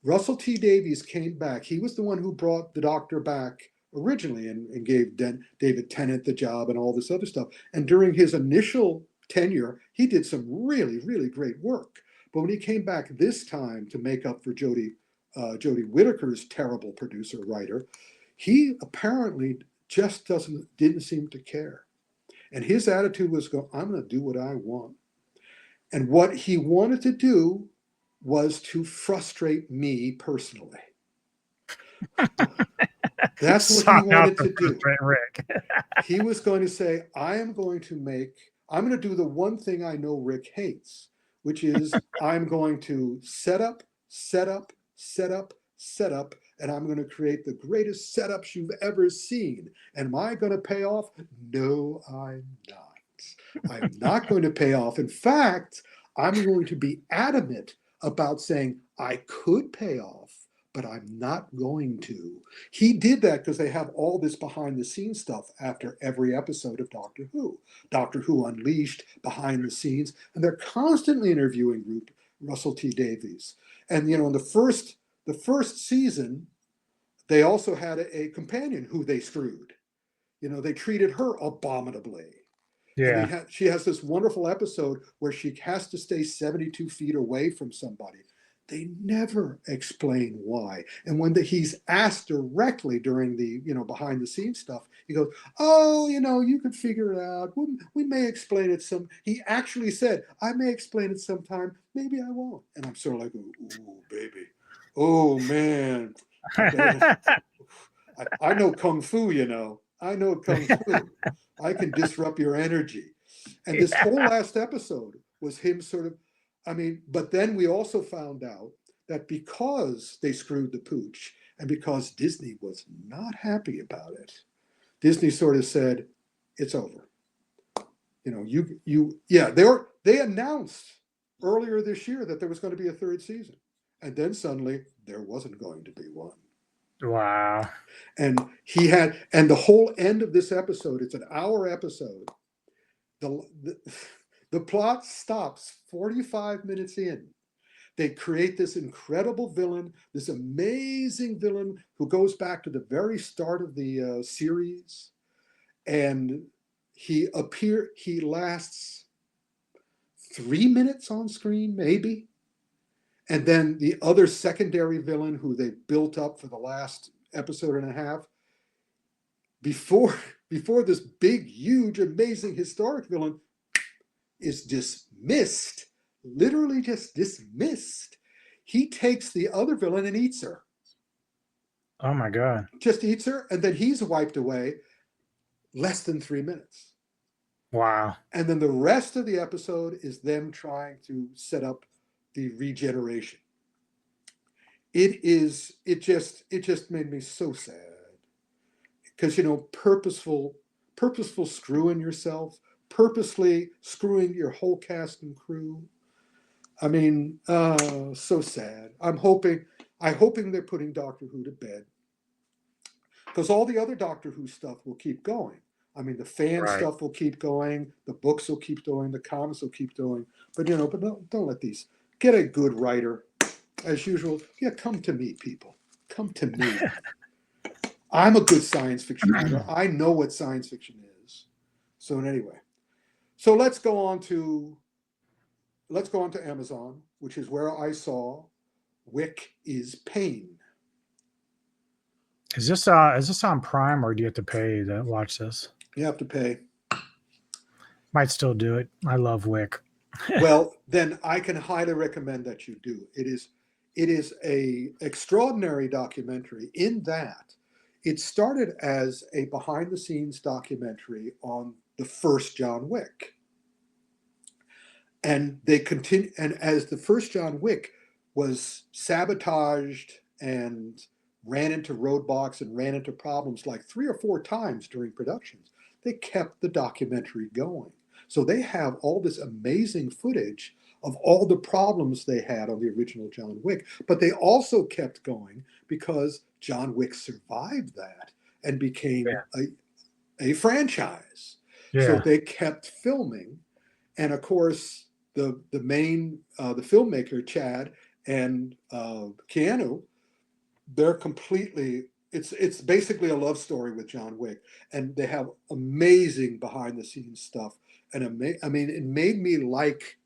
Russell T Davies came back. He was the one who brought the Doctor back originally and gave David Tennant the job and all this other stuff. And during his initial tenure, he did some really, really great work. But when he came back this time to make up for Jodie Whittaker's terrible producer writer, he apparently just didn't seem to care. And his attitude was, I'm going to do what I want. And what he wanted to do was to frustrate me personally. That's what he wanted to do. Rick. He was going to say, I'm going to do the one thing I know Rick hates, which is I'm going to set up, and I'm going to create the greatest setups you've ever seen. And am I going to pay off? No, I'm not. I'm not going to pay off. In fact, I'm going to be adamant about saying I could pay off, but I'm not going to. He did that because they have all this behind the scenes stuff after every episode of Doctor Who. Doctor Who Unleashed, behind the scenes, and they're constantly interviewing Russell T Davies. And in the first season, they also had a companion who they screwed. They treated her abominably. Yeah. She has this wonderful episode where she has to stay 72 feet away from somebody. They never explain why. And when he's asked directly during the, behind the scenes stuff, he goes, oh, you could figure it out. We may explain it some. He actually said, I may explain it sometime. Maybe I won't. And I'm sort of like, ooh, baby. Oh, man. I know Kung Fu, I know Kung Fu. I can disrupt your energy. And this whole last episode was him sort of, but then we also found out that because they screwed the pooch and because Disney was not happy about it, Disney sort of said, it's over. They announced earlier this year that there was going to be a third season. And then suddenly there wasn't going to be one. Wow. And the whole end of this episode, it's an hour episode. The plot stops 45 minutes in. They create this incredible villain, this amazing villain who goes back to the very start of the series. And he lasts 3 minutes on screen, maybe. And then the other secondary villain who they built up for the last episode and a half, before this big, huge, amazing, historic villain is dismissed, literally just dismissed. he takes the other villain and eats her. Oh my God. Just eats her, and then he's wiped away less than 3 minutes. Wow. And then the rest of the episode is them trying to set up the regeneration. It just made me so sad. Because, purposeful screwing yourself, purposely screwing your whole cast and crew. I mean, so sad. I'm hoping they're putting Doctor Who to bed. Because all the other Doctor Who stuff will keep going. I mean, the fan stuff will keep going, the books will keep going, the comics will keep going. But don't let these. Get a good writer, as usual. Yeah, come to me, people. Come to me. I'm a good science fiction writer. I know what science fiction is. So anyway, let's go on to Amazon, which is where I saw Wick is Pain. Is this on Prime, or do you have to pay to watch this? You have to pay. Might still do it. I love Wick. Well, then I can highly recommend that you do. It is a extraordinary documentary in that it started as a behind the scenes documentary on the first John Wick. And they continue, and as the first John Wick was sabotaged and ran into roadblocks and ran into problems like 3 or 4 times during productions, they kept the documentary going. So they have all this amazing footage of all the problems they had on the original John Wick, but they also kept going because John Wick survived that and became a franchise. Yeah. So they kept filming, and of course the filmmaker Chad and Keanu, they're completely. It's basically a love story with John Wick, and they have amazing behind the scenes stuff. And I mean, it made me like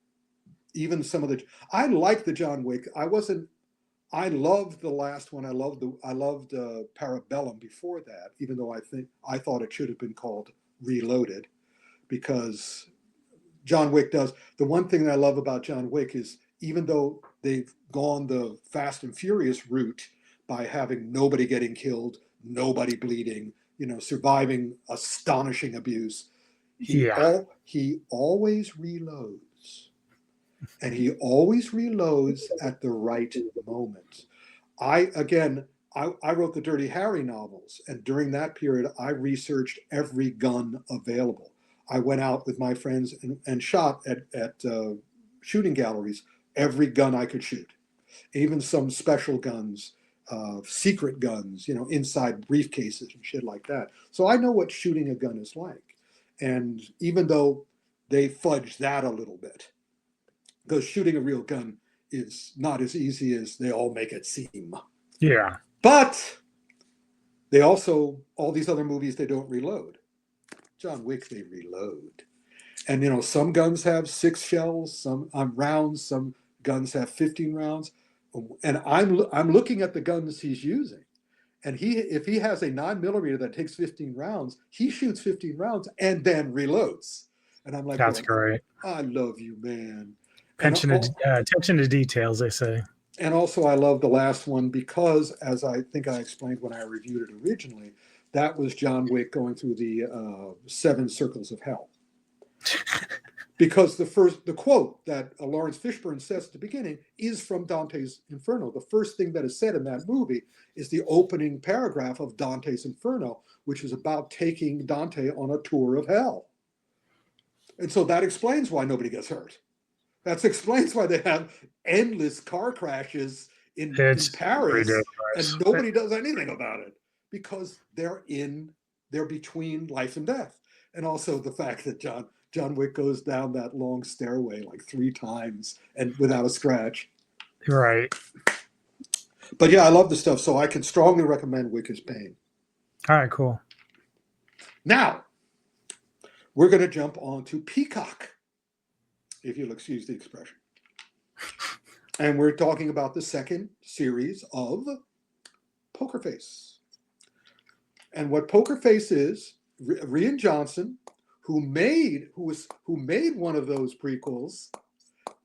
even some of the. I like the John Wick. I loved the last one. I loved Parabellum before that, even though I thought it should have been called Reloaded, because John Wick does. The one thing that I love about John Wick is even though they've gone the Fast and Furious route by having nobody getting killed, nobody bleeding, surviving astonishing abuse, he always reloads. And he always reloads at the right moment. I wrote the Dirty Harry novels, and during that period, I researched every gun available. I went out with my friends and shot at shooting galleries every gun I could shoot, even some special guns, secret guns, inside briefcases and shit like that. So I know what shooting a gun is like. And even though they fudge that a little bit, because shooting a real gun is not as easy as they all make it seem. Yeah. But they also, all these other movies, they don't reload. John Wick, they reload. And, some guns have 6 shells, some rounds, some guns have 15 rounds. And I'm looking at the guns he's using. And if he has a 9mm that takes 15 rounds, he shoots 15 rounds and then reloads. And I'm like, that's great. I love you, man. Attention to details, they say. And also, I love the last one because, as I think I explained when I reviewed it originally, that was John Wick going through the 7 circles of hell. Because the quote that Lawrence Fishburne says at the beginning is from Dante's Inferno. The first thing that is said in that movie is the opening paragraph of Dante's Inferno, which is about taking Dante on a tour of hell. And so that explains why nobody gets hurt. That explains why they have endless car crashes in Paris, and nobody does anything about it because they're between life and death. And also the fact that John Wick goes down that long stairway like 3 times and without a scratch. Right. But yeah, I love the stuff, so I can strongly recommend Wick is Pain. All right, cool. Now, we're going to jump on to Peacock, if you'll excuse the expression. And we're talking about the second series of Poker Face. And what Poker Face is, Rian Johnson, who made one of those prequels,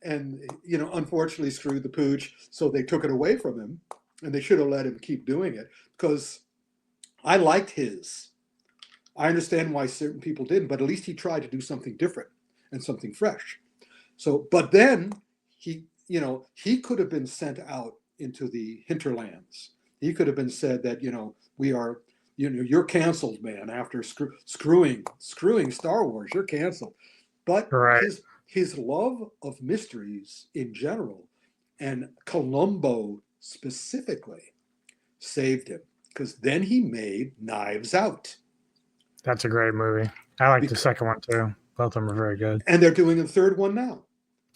and unfortunately screwed the pooch. So they took it away from him, and they should have let him keep doing it because I liked his. I understand why certain people didn't, but at least he tried to do something different and something fresh. So, but then he could have been sent out into the hinterlands. He could have been said that, we are, you're canceled, man, after screwing Star Wars, you're canceled. But Right. his love of mysteries in general and Columbo specifically saved him, because then he made Knives Out. That's a great movie. I like the second one too. Both of them are very good. And they're doing the third one now.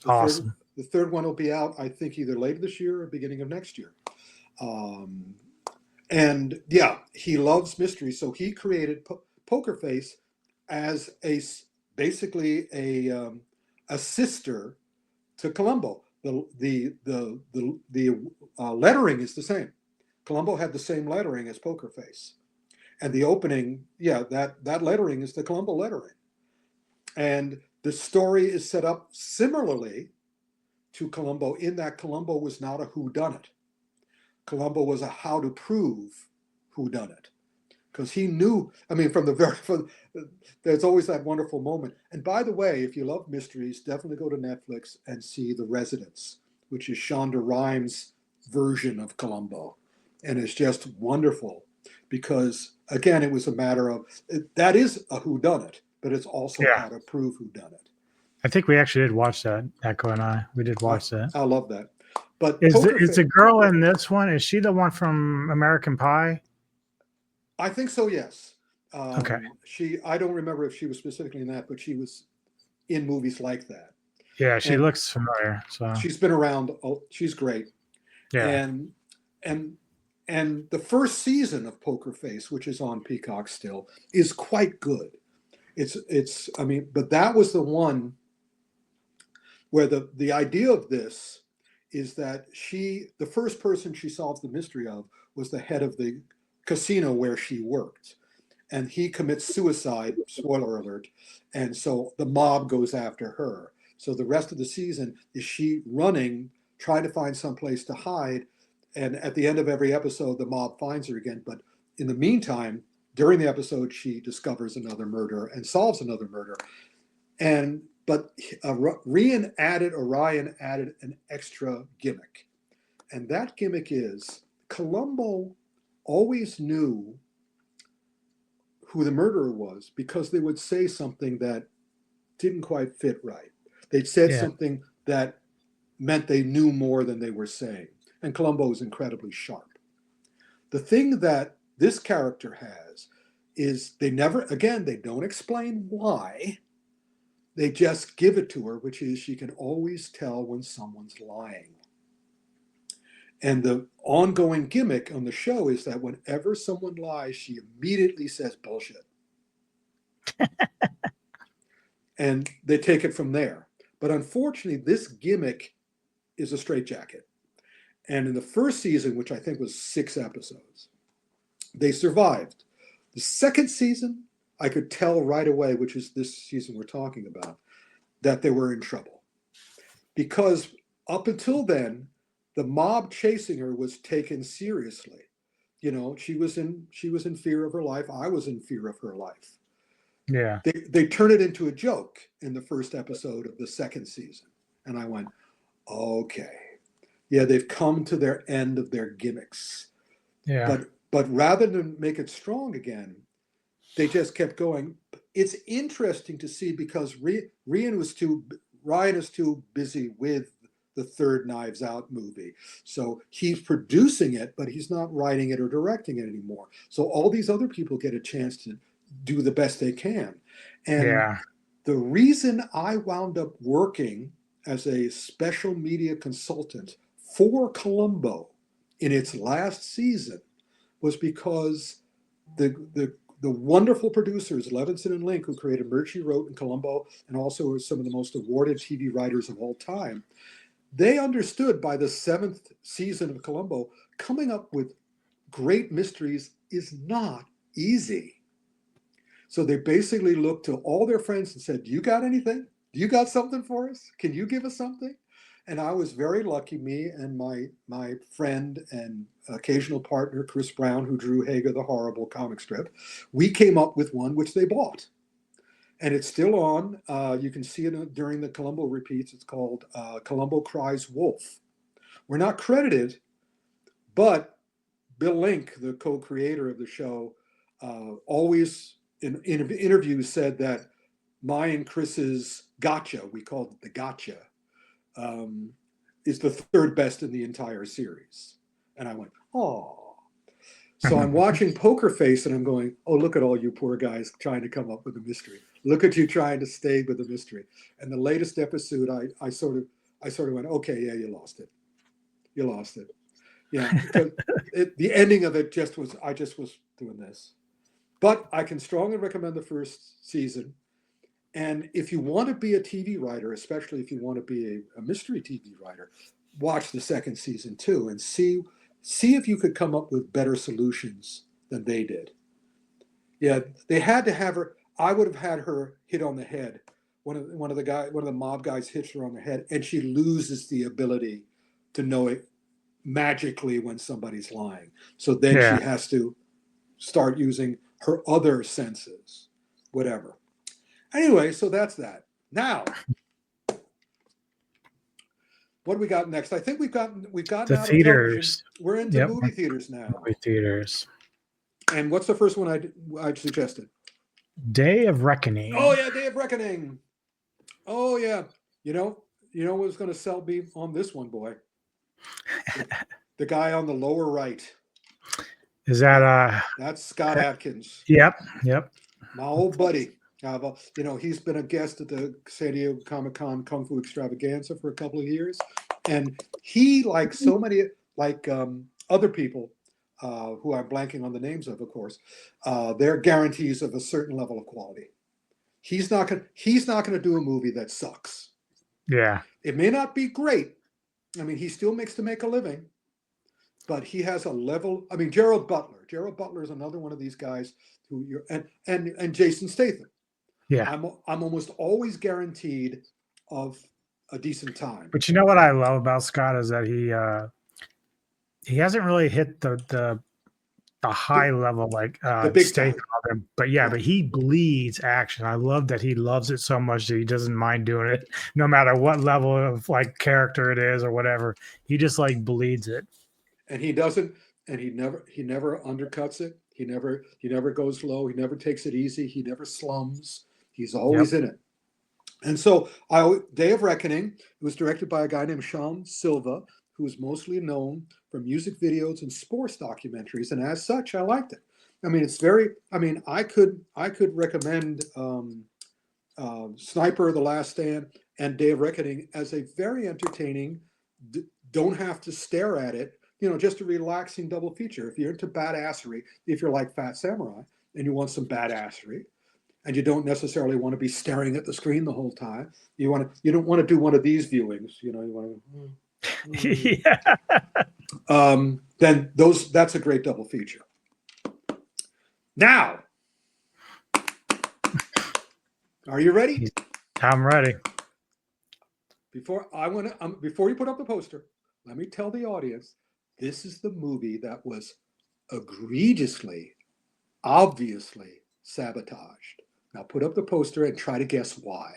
Awesome. The third one will be out, I think, either later this year or beginning of next year. And yeah, he loves mystery, so he created Poker Face as basically a sister to Columbo. The lettering is the same. Columbo had the same lettering as Poker Face, and the opening, that lettering is the Columbo lettering, and the story is set up similarly to Columbo in that Columbo was not a whodunit. Columbo was a how to prove whodunit, because he knew. I mean, there's always that wonderful moment. And by the way, if you love mysteries, definitely go to Netflix and see The Residents, which is Shonda Rhimes' version of Columbo, and it's just wonderful because, again, it was a matter of that is a whodunit, but it's also how to prove whodunit. I think we actually did watch that. Echo and I, we did watch that. I love that. But is the girl in this one? Is she the one from American Pie? I think so. Yes. Okay. I don't remember if she was specifically in that, but she was in movies like that. Yeah, she looks familiar. So she's been around. She's great. Yeah. And the first season of Poker Face, which is on Peacock still, is quite good. But that was the one where the idea of this is that the first person she solves the mystery of was the head of the casino where she worked. And he commits suicide, spoiler alert. And so the mob goes after her. So the rest of the season is she running, trying to find some place to hide. And at the end of every episode, the mob finds her again. But in the meantime, during the episode, she discovers another murder and solves another murder. But Orion added an extra gimmick. And that gimmick is Columbo always knew who the murderer was because they would say something that didn't quite fit right. They'd said something that meant they knew more than they were saying. And Columbo is incredibly sharp. The thing that this character has is they don't explain why. They just give it to her, which is she can always tell when someone's lying. And the ongoing gimmick on the show is that whenever someone lies, she immediately says bullshit. And they take it from there. But unfortunately, this gimmick is a straitjacket. And in the first season, which I think was 6 episodes, they survived. The second season, I could tell right away, which is this season we're talking about, that they were in trouble. Because up until then, the mob chasing her was taken seriously. She was in fear of her life. I was in fear of her life. Yeah. They turn it into a joke in the first episode of the second season. And I went, okay. Yeah, they've come to their end of their gimmicks. Yeah. But rather than make it strong again, they just kept going. It's interesting to see because Ryan is too busy with the third Knives Out movie. So he's producing it, but he's not writing it or directing it anymore. So all these other people get a chance to do the best they can. And the reason I wound up working as a special media consultant for Columbo in its last season was because the wonderful producers, Levinson and Link, who created Murchie Wrote and Columbo, and also are some of the most awarded TV writers of all time, they understood by the 7th season of Columbo, coming up with great mysteries is not easy. So they basically looked to all their friends and said, "Do you got anything? Do you got something for us? Can you give us something?" And I was very lucky, me and my friend and occasional partner, Chris Brown, who drew Haga the Horrible comic strip, we came up with one which they bought. And it's still on. You can see it during the Columbo repeats. It's called Columbo Cries Wolf. We're not credited, but Bill Link, the co-creator of the show, always in interviews said that my and Chris's gotcha, we called it the gotcha, is the third best in the entire series. And I went, oh. So I'm watching Poker Face and I'm going, oh, look at all you poor guys trying to come up with a mystery. Look at you trying to stay with the mystery. And the latest episode, I sort of went, okay, yeah, you lost it. You lost it. Yeah, because the ending of it I just was doing this. But I can strongly recommend the first season. And if you want to be a TV writer, especially if you want to be a mystery TV writer, watch the second season too and see if you could come up with better solutions than they did. Yeah, they had to have her. I would have had her hit on the head. One of the mob guys hits her on the head, and she loses the ability to know it magically when somebody's lying. So then she has to start using her other senses, whatever. Anyway, so that's that. Now, what do we got next? I think we've gotten The out theaters. Of television. We're into movie theaters now. Movie theaters. And what's the first one I suggested? Day of Reckoning. Oh yeah, Day of Reckoning. Oh yeah. You know what's going to sell me on this one, boy? The guy on the lower right. Is that That's Scott Adkins. Yep. My old buddy. He's been a guest at the San Diego Comic-Con Kung Fu Extravaganza for a couple of years, and he, like so many, other people who I'm blanking on the names of course, they're guarantees of a certain level of quality. He's not going to do a movie that sucks. Yeah. It may not be great. I mean, he still makes to make a living, but he has a level. I mean, Gerald Butler. Gerald Butler is another one of these guys who and Jason Statham. Yeah. I'm almost always guaranteed of a decent time. But you know what I love about Scott is that he hasn't really hit the high level like the big Statham, but he bleeds action. I love that he loves it so much that he doesn't mind doing it, no matter what level of like character it is or whatever. He just like bleeds it. And he doesn't, and he never undercuts it. He never goes low. He never takes it easy. He never slums. He's always in it. And so Day of Reckoning, it was directed by a guy named Sean Silva, who is mostly known for music videos and sports documentaries. And as such, I liked it. I mean, I could recommend Sniper, The Last Stand, and Day of Reckoning as a very entertaining, don't have to stare at it, just a relaxing double feature. If you're into badassery, if you're like Phat Samurai and you want some badassery, and you don't necessarily want to be staring at the screen the whole time, you don't want to do one of these viewings. You want to. Then that's a great double feature. Now, are you ready? I'm ready. Before you put up the poster, let me tell the audience, this is the movie that was egregiously, obviously sabotaged. Now put up the poster and try to guess why.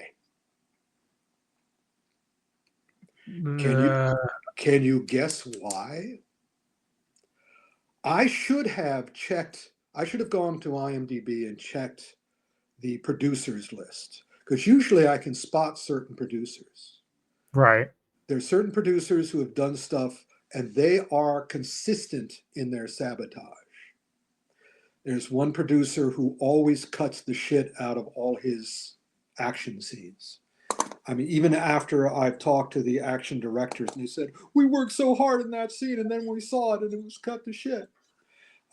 Can you guess why? I should have gone to IMDb and checked the producers list, because usually I can spot certain producers. Right. There's certain producers who have done stuff and they are consistent in their sabotage. There's one producer who always cuts the shit out of all his action scenes. I mean, even after I've talked to the action directors and they said, we worked so hard in that scene and then we saw it and it was cut to shit.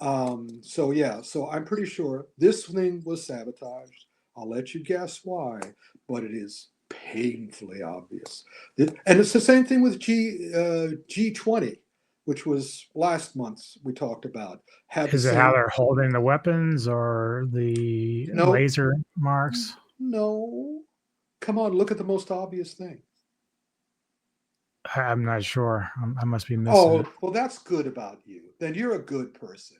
So I'm pretty sure this thing was sabotaged. I'll let you guess why, but it is painfully obvious. And it's the same thing with G20, which was last month we talked about. Is it how they're holding the weapons or the laser marks? No. Come on, look at the most obvious thing. I'm not sure. I must be missing Oh, it. well, that's good about you. Then you're a good person.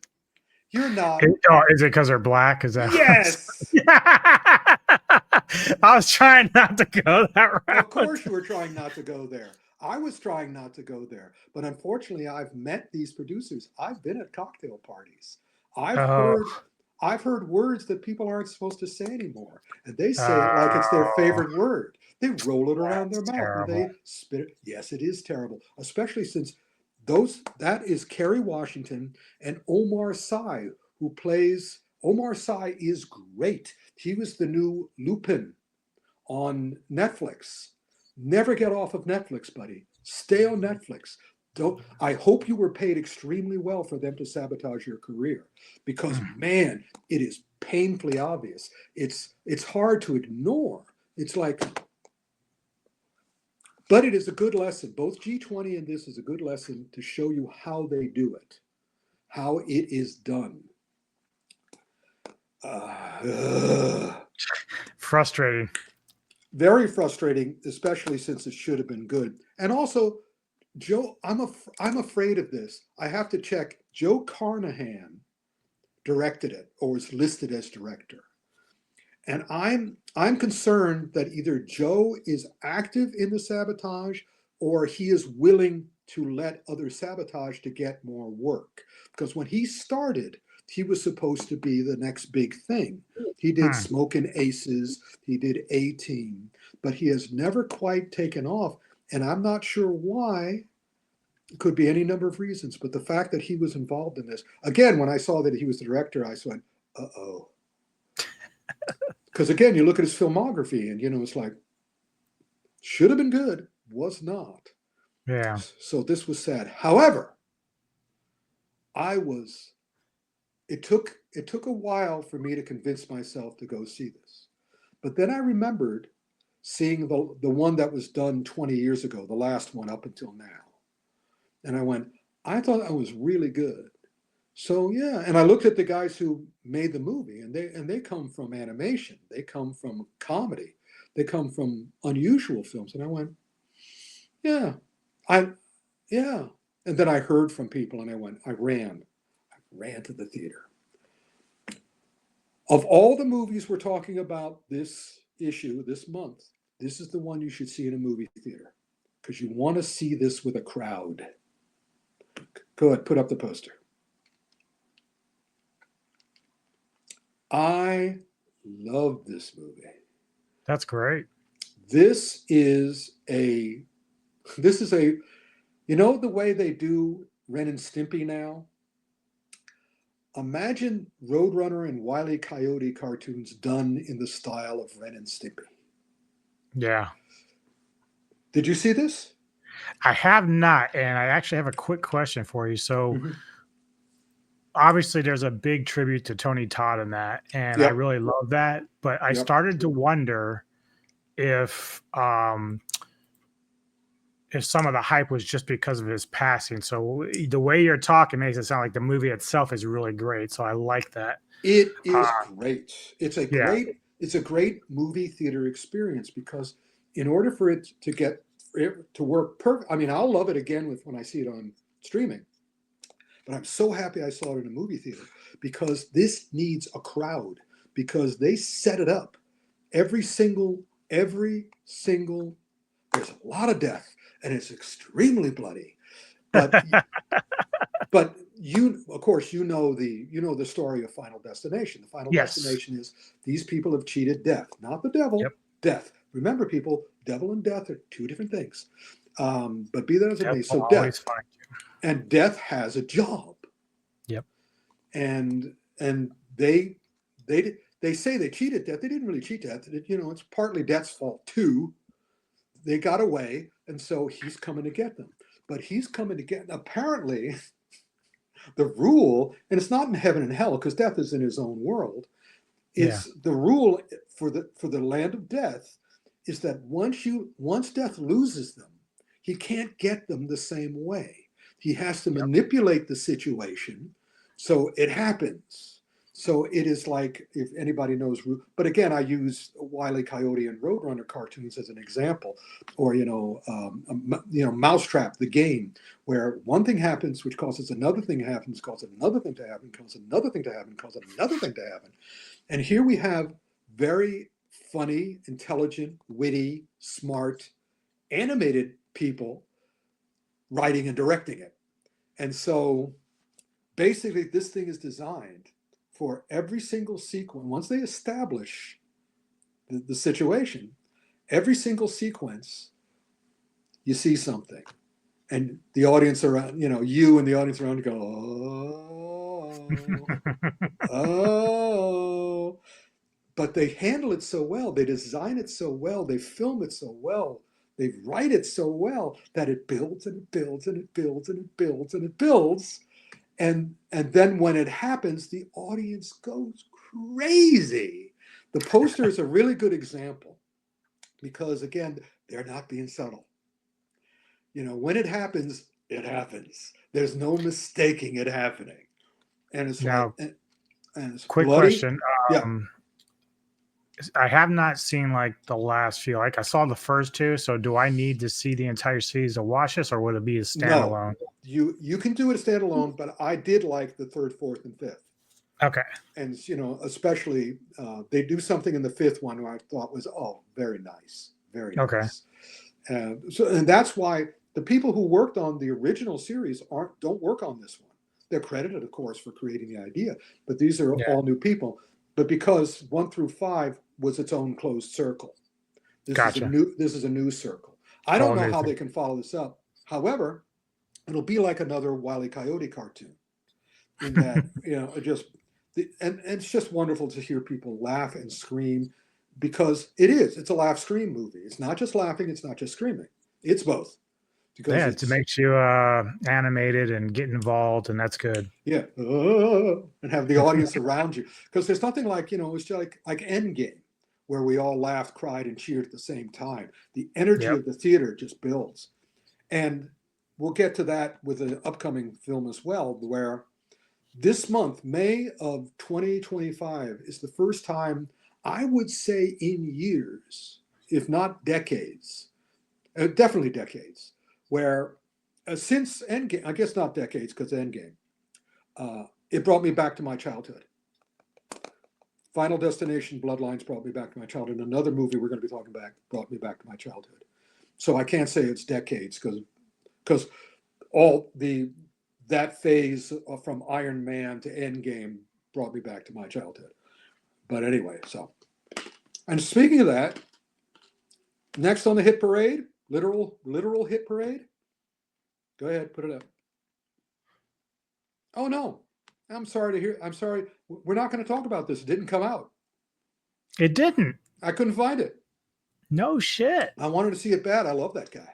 You're not. Oh, is it because they're black? Is that Yes. I was trying not to go that route. Of course, you were trying not to go there. I was trying not to go there. But unfortunately, I've met these producers. I've been at cocktail parties. I've Oh, heard words that people aren't supposed to say anymore. And they say it like it's their favorite word. They roll it around their that's mouth and terrible. they spit it. Yes, it is terrible, especially since that is Kerry Washington and Omar Sy, who plays. Omar Sy is great. He was the new Lupin on Netflix. Never get off of Netflix, buddy. Stay on Netflix. Don't. I hope you were paid extremely well for them to sabotage your career, because man, it is painfully obvious. It's hard to ignore. It's like, but it is a good lesson. Both G20 and this is a good lesson to show you how they do it, how it is done. Frustrating. Very frustrating, especially since it should have been good. And also, Joe, I'm afraid of this. I have to check. Joe Carnahan directed it, or was listed as director, and I'm concerned that either Joe is active in the sabotage, or he is willing to let other sabotage to get more work. Because when he started, he was supposed to be the next big thing. He did Smokin' Aces, he did A-Team, but he has never quite taken off, and I'm not sure why. It could be any number of reasons, but the fact that he was involved in this, again, when I saw that he was the director, I went, uh-oh. Because again, you look at his filmography and, it's like, should have been good, was not. Yeah. So this was sad. However, it took a while for me to convince myself to go see this. But then I remembered seeing the one that was done 20 years ago, the last one up until now. And I went, I thought that was really good. So yeah, and I looked at the guys who made the movie, and they come from animation, they come from comedy, they come from unusual films, and I went, yeah. And then I heard from people, and I ran to the theater. Of all the movies we're talking about this issue, this month, this is the one you should see in a movie theater, because you want to see this with a crowd. Go ahead, put up the poster. I love this movie. That's great. This is the way they do Ren and Stimpy now? Imagine Roadrunner and Wile E. Coyote cartoons done in the style of Ren and Stimpy. Yeah. Did you see this? I have not, and I actually have a quick question for you. So obviously there's a big tribute to Tony Todd in that, and I really love that. But I started to wonder if some of the hype was just because of his passing. So the way you're talking makes it sound like the movie itself is really great. So I like that. It is great. It's a great movie theater experience, because in order for it to work perfect, I mean, I'll love it again when I see it on streaming. But I'm so happy I saw it in a movie theater, because this needs a crowd, because they set it up. Every single, there's a lot of death, and it's extremely bloody. But but of course, you know the story of Final Destination. The Final Destination is these people have cheated death, not the devil, death. Remember, people, devil and death are two different things. But be that as it may, so death. And death has a job. Yep. And they say they cheated death. They didn't really cheat death. It's partly death's fault too. They got away, and so he's coming to get them. But he's coming to get, apparently, the rule, and it's not in heaven and hell, because death is in his own world. It's the rule for the land of death is that once death loses them, he can't get them the same way. He has to manipulate the situation so it happens. So it is like, if anybody knows, but again, I use Wile E. Coyote and Roadrunner cartoons as an example, or Mousetrap, the game, where one thing happens, which causes another thing to happen, causes another thing to happen, causes another thing to happen, causes another thing to happen, and here we have very funny, intelligent, witty, smart, animated people writing and directing it, and so basically, this thing is designed for every single sequence. Once they establish the situation, every single sequence, you see something. And the audience around, you and the audience around go, oh. But they handle it so well. They design it so well. They film it so well. They write it so well that it builds and it builds and it builds and it builds and it builds. And then when it happens, the audience goes crazy. The poster is a really good example because, again, they're not being subtle. When it happens, it happens. There's no mistaking it happening. And it's now, and it's quick bloody. question. Yeah. I have not seen like the last few. Like I saw the first two. So do I need to see the entire series to watch this, or would it be a standalone? No, you can do it standalone, but I did like the third, fourth, and fifth. Okay. And especially they do something in the fifth one who I thought was very nice, very nice. And that's why the people who worked on the original series don't work on this one. They're credited, of course, for creating the idea, but these are all new people. But because 1 through 5 was its own closed circle, this is a new circle. I don't know how they can follow this up. However, it'll be like another Wile E. Coyote cartoon, in that and it's just wonderful to hear people laugh and scream, because it's a laugh scream movie. It's not just laughing, it's not just screaming, it's both. Because it makes you animated and get involved, and that's good. Yeah, and have the audience around you, because there's nothing like it's just like Endgame, where we all laughed, cried, and cheered at the same time. The energy of the theater just builds, and we'll get to that with an upcoming film as well, where this month, May of 2025, is the first time, I would say in years, if not decades, definitely decades, where since Endgame, I guess not decades because Endgame, it brought me back to my childhood. Final Destination Bloodlines brought me back to my childhood. Another movie we're going to be talking about brought me back to my childhood. So I can't say it's decades because that phase from Iron Man to Endgame brought me back to my childhood. But anyway, and speaking of that, next on the hit parade, literal hit parade. Go ahead, put it up. Oh no, I'm sorry. We're not going to talk about this. It didn't come out. It didn't. I couldn't find it. No shit. I wanted to see it bad. I love that guy.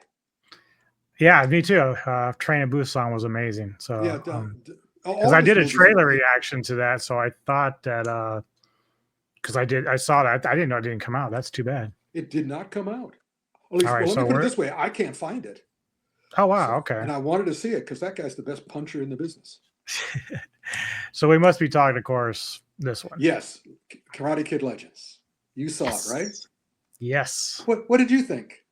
Yeah, me too. Train to Busan was amazing. So yeah, because I did a trailer reaction to that, so I thought that because I saw that, I didn't know it didn't come out. That's too bad. It did not come out. At least, let me put it this way: I can't find it. Oh wow, okay. And I wanted to see it because that guy's the best puncher in the business. So we must be talking, of course, this one. Yes, Karate Kid Legends. You saw it, right? Yes. What did you think?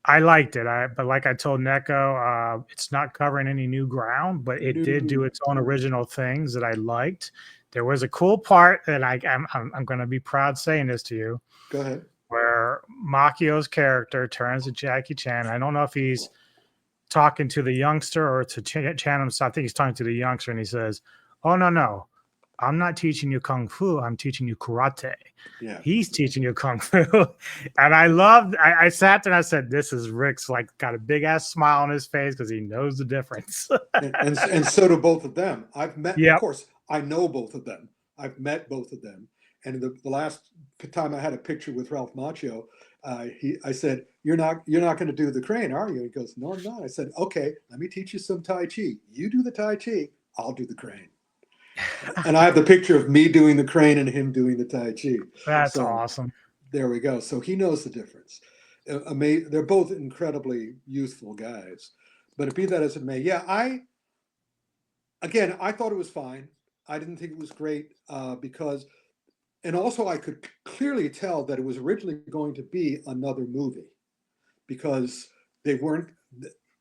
I liked it. But like I told Neko, it's not covering any new ground, but it did do its own original things that I liked. There was a cool part that I'm going to be proud saying this to you. Go ahead. Where Makio's character turns to Jackie Chan. I don't know if he's talking to the youngster or to Chan himself. I think he's talking to the youngster, and he says, "Oh no, I'm not teaching you kung fu. I'm teaching you karate." Yeah, he's teaching you kung fu, and I sat there and I said, "This is Rick's got a big ass smile on his face because he knows the difference." and so do both of them. I've met. Yep. Of course, I know both of them. I've met both of them. And the last time I had a picture with Ralph Macchio, I said, "You're not going to do the crane, are you?" He goes, "No, I'm not." I said, "Okay, let me teach you some Tai Chi. You do the Tai Chi, I'll do the crane." And I have the picture of me doing the crane and him doing the Tai Chi. That's awesome. There we go. So he knows the difference. They're both incredibly youthful guys. But be that as it may, I thought it was fine. I didn't think it was great because, and also I could clearly tell that it was originally going to be another movie because they weren't.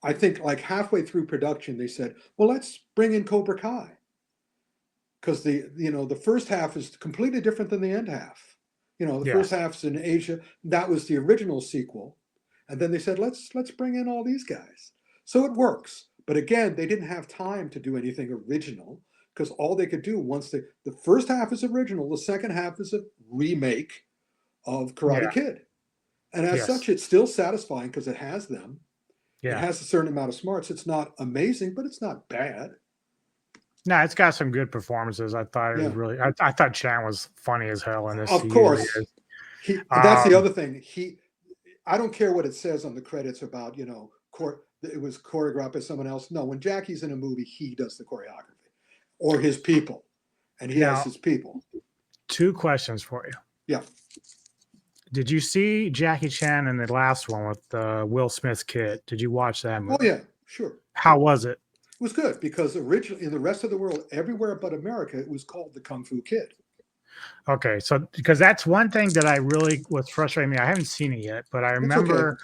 I think like halfway through production, they said, "Well, let's bring in Cobra Kai," because the first half is completely different than the end half. The first half's in Asia. That was the original sequel, and then they said, "Let's bring in all these guys." So it works, but again, they didn't have time to do anything original because all they could do once the first half is original, the second half is a remake of Karate Kid, and as such, it's still satisfying because it has them. It has a certain amount of smarts. It's not amazing, but it's not bad. No, it's got some good performances. I thought it was really. I thought Chan was funny as hell in this. Of course, that's the other thing. I don't care what it says on the credits about it was choreographed by someone else. No, when Jackie's in a movie, he does the choreography, or his people, and he has his people. 2 questions for you. Yeah. Did you see Jackie Chan in the last one with Will Smith's kid? Did you watch that movie? Oh yeah, sure. How was it? It was good because originally in the rest of the world, everywhere but America, it was called the Kung Fu Kid. Okay, so because that's one thing that I really was frustrating me. I haven't seen it yet, but I remember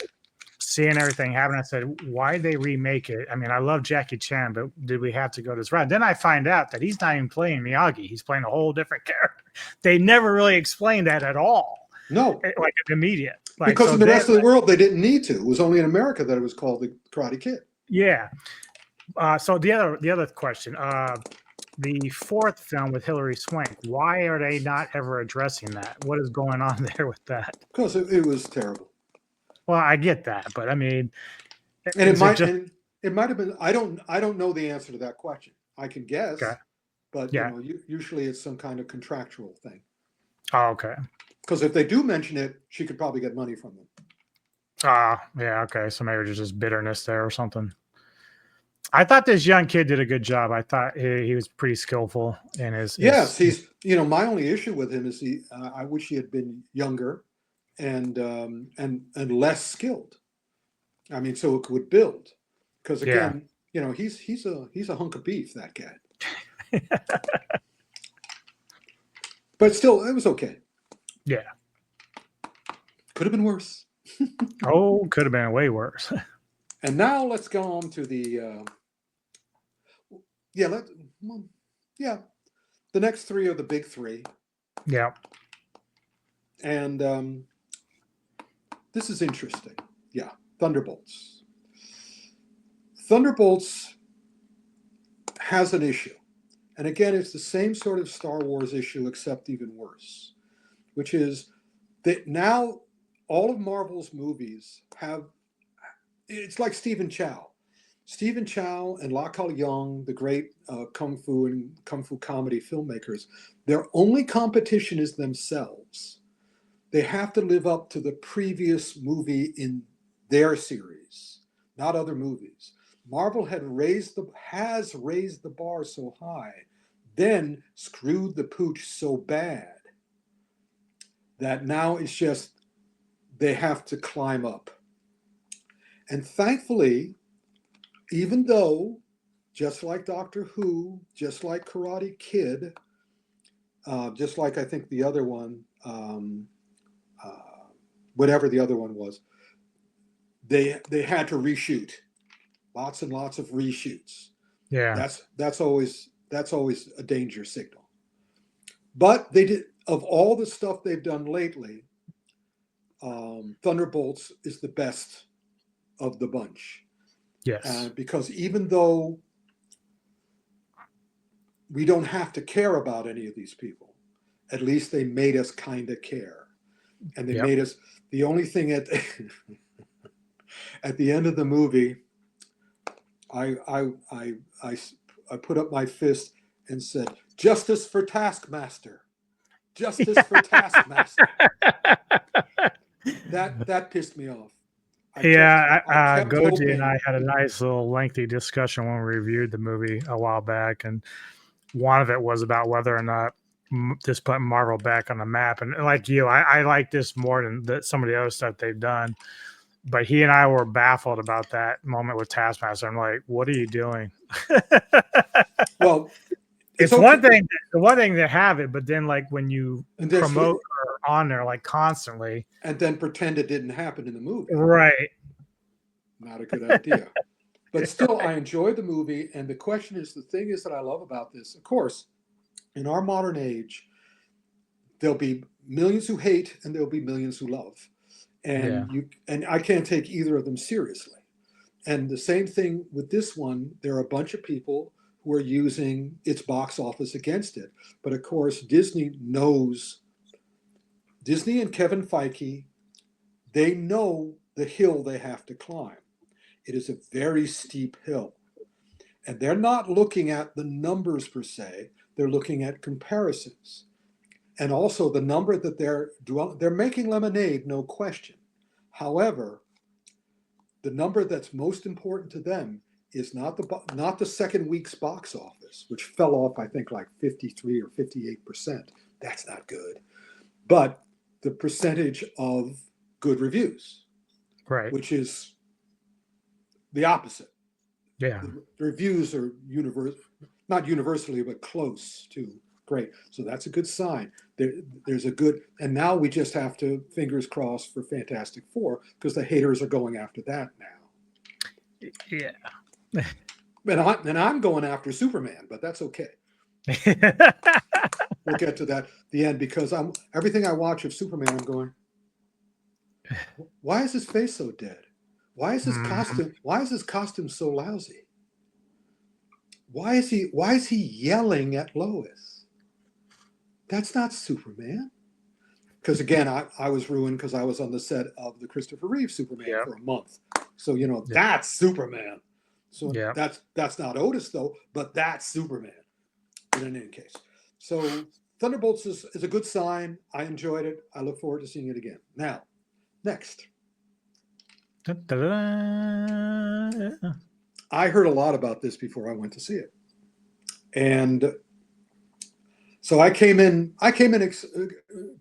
seeing everything happen. I said, why they remake it? I mean, I love Jackie Chan, but did we have to go this route? Then I find out that he's not even playing Miyagi. He's playing a whole different character. They never really explained that at all. No. Like immediate. Because in the rest of the world, they didn't need to. It was only in America that it was called the Karate Kid. Yeah. So the other question, the 4th film with Hilary Swank, why are they not ever addressing that? What is going on there with that? Because it was terrible. Well, I get that, but I mean, and it might have been. I don't know the answer to that question. I can guess, but usually it's some kind of contractual thing. Oh, okay. Because if they do mention it, she could probably get money from them. Yeah, okay. So maybe there's just bitterness there or something. I thought this young kid did a good job. I thought he was pretty skillful in his. Yes, he's. My only issue with him is I wish he had been younger, and less skilled. I mean, so it could build. Because again, he's a hunk of beef, that guy. But still, it was okay. Yeah. Could have been worse. Could have been way worse. And now let's go on to the the next 3 are the big 3. Yeah. And this is interesting. Yeah, Thunderbolts. Thunderbolts has an issue. And again, it's the same sort of Star Wars issue, except even worse, which is that now all of Marvel's movies it's like Stephen Chow. Stephen Chow and La Kal Young, the great Kung Fu and Kung Fu comedy filmmakers, their only competition is themselves. They have to live up to the previous movie in their series, not other movies. Marvel has raised the bar so high, then screwed the pooch so bad that now it's just they have to climb up. And thankfully, even though, just like Doctor Who, just like Karate Kid, just like I think the other one, whatever the other one was, they had to reshoot. Lots and lots of reshoots. Yeah. That's always a danger signal. But they did, of all the stuff they've done lately, Thunderbolts is the best of the bunch. Yes. Because even though we don't have to care about any of these people, at least they made us kind of care. And they made us, the only thing at the end of the movie, I put up my fist and said, "Justice for Taskmaster. Justice for Taskmaster." That pissed me off. Goji and I had a nice little lengthy discussion when we reviewed the movie a while back, and one of it was about whether or not this put Marvel back on the map. And like you, I like this more than some of the other stuff they've done. But he and I were baffled about that moment with Taskmaster. I'm like, what are you doing? Well, it's okay. one thing. The one thing to have it, but then like when you And promote her on there like constantly, and then pretend it didn't happen in the movie. right? Not a good idea. But still, I enjoyed the movie. And the question is, the thing is that I love about this, of course, in our modern age, there'll be millions who hate and there'll be millions who love. And and I can't take either of them seriously. And the same thing with this one, there are a bunch of people who are using its box office against it. But of course, Disney and Kevin Feige, they know the hill they have to climb. It is a very steep hill. And they're not looking at the numbers per se, they're looking at comparisons. And also the number that they're making lemonade, no question. However, the number that's most important to them is not the second week's box office, which fell off, I think, like 53 or 58%. That's not good. But the percentage of good reviews, Right. which is the opposite. Yeah. The reviews are not universally, but close to great. So that's a good sign. There's a good, and now we just have to fingers crossed for Fantastic Four because the haters are going after that now. Yeah. And I'm going after Superman, but that's okay. We'll get to that at the end because everything I watch of Superman, I'm going, why is his face so dead? Why is his costume? Why is his costume so lousy? Why is he yelling at Lois? That's not Superman. Because again, I was ruined because I was on the set of the Christopher Reeve Superman for a month. So that's Superman. So that's not Otis though, but that's Superman. In any case, so Thunderbolts is a good sign. I enjoyed it. I look forward to seeing it again. Now, next. I heard a lot about this before I went to see it, and so I came in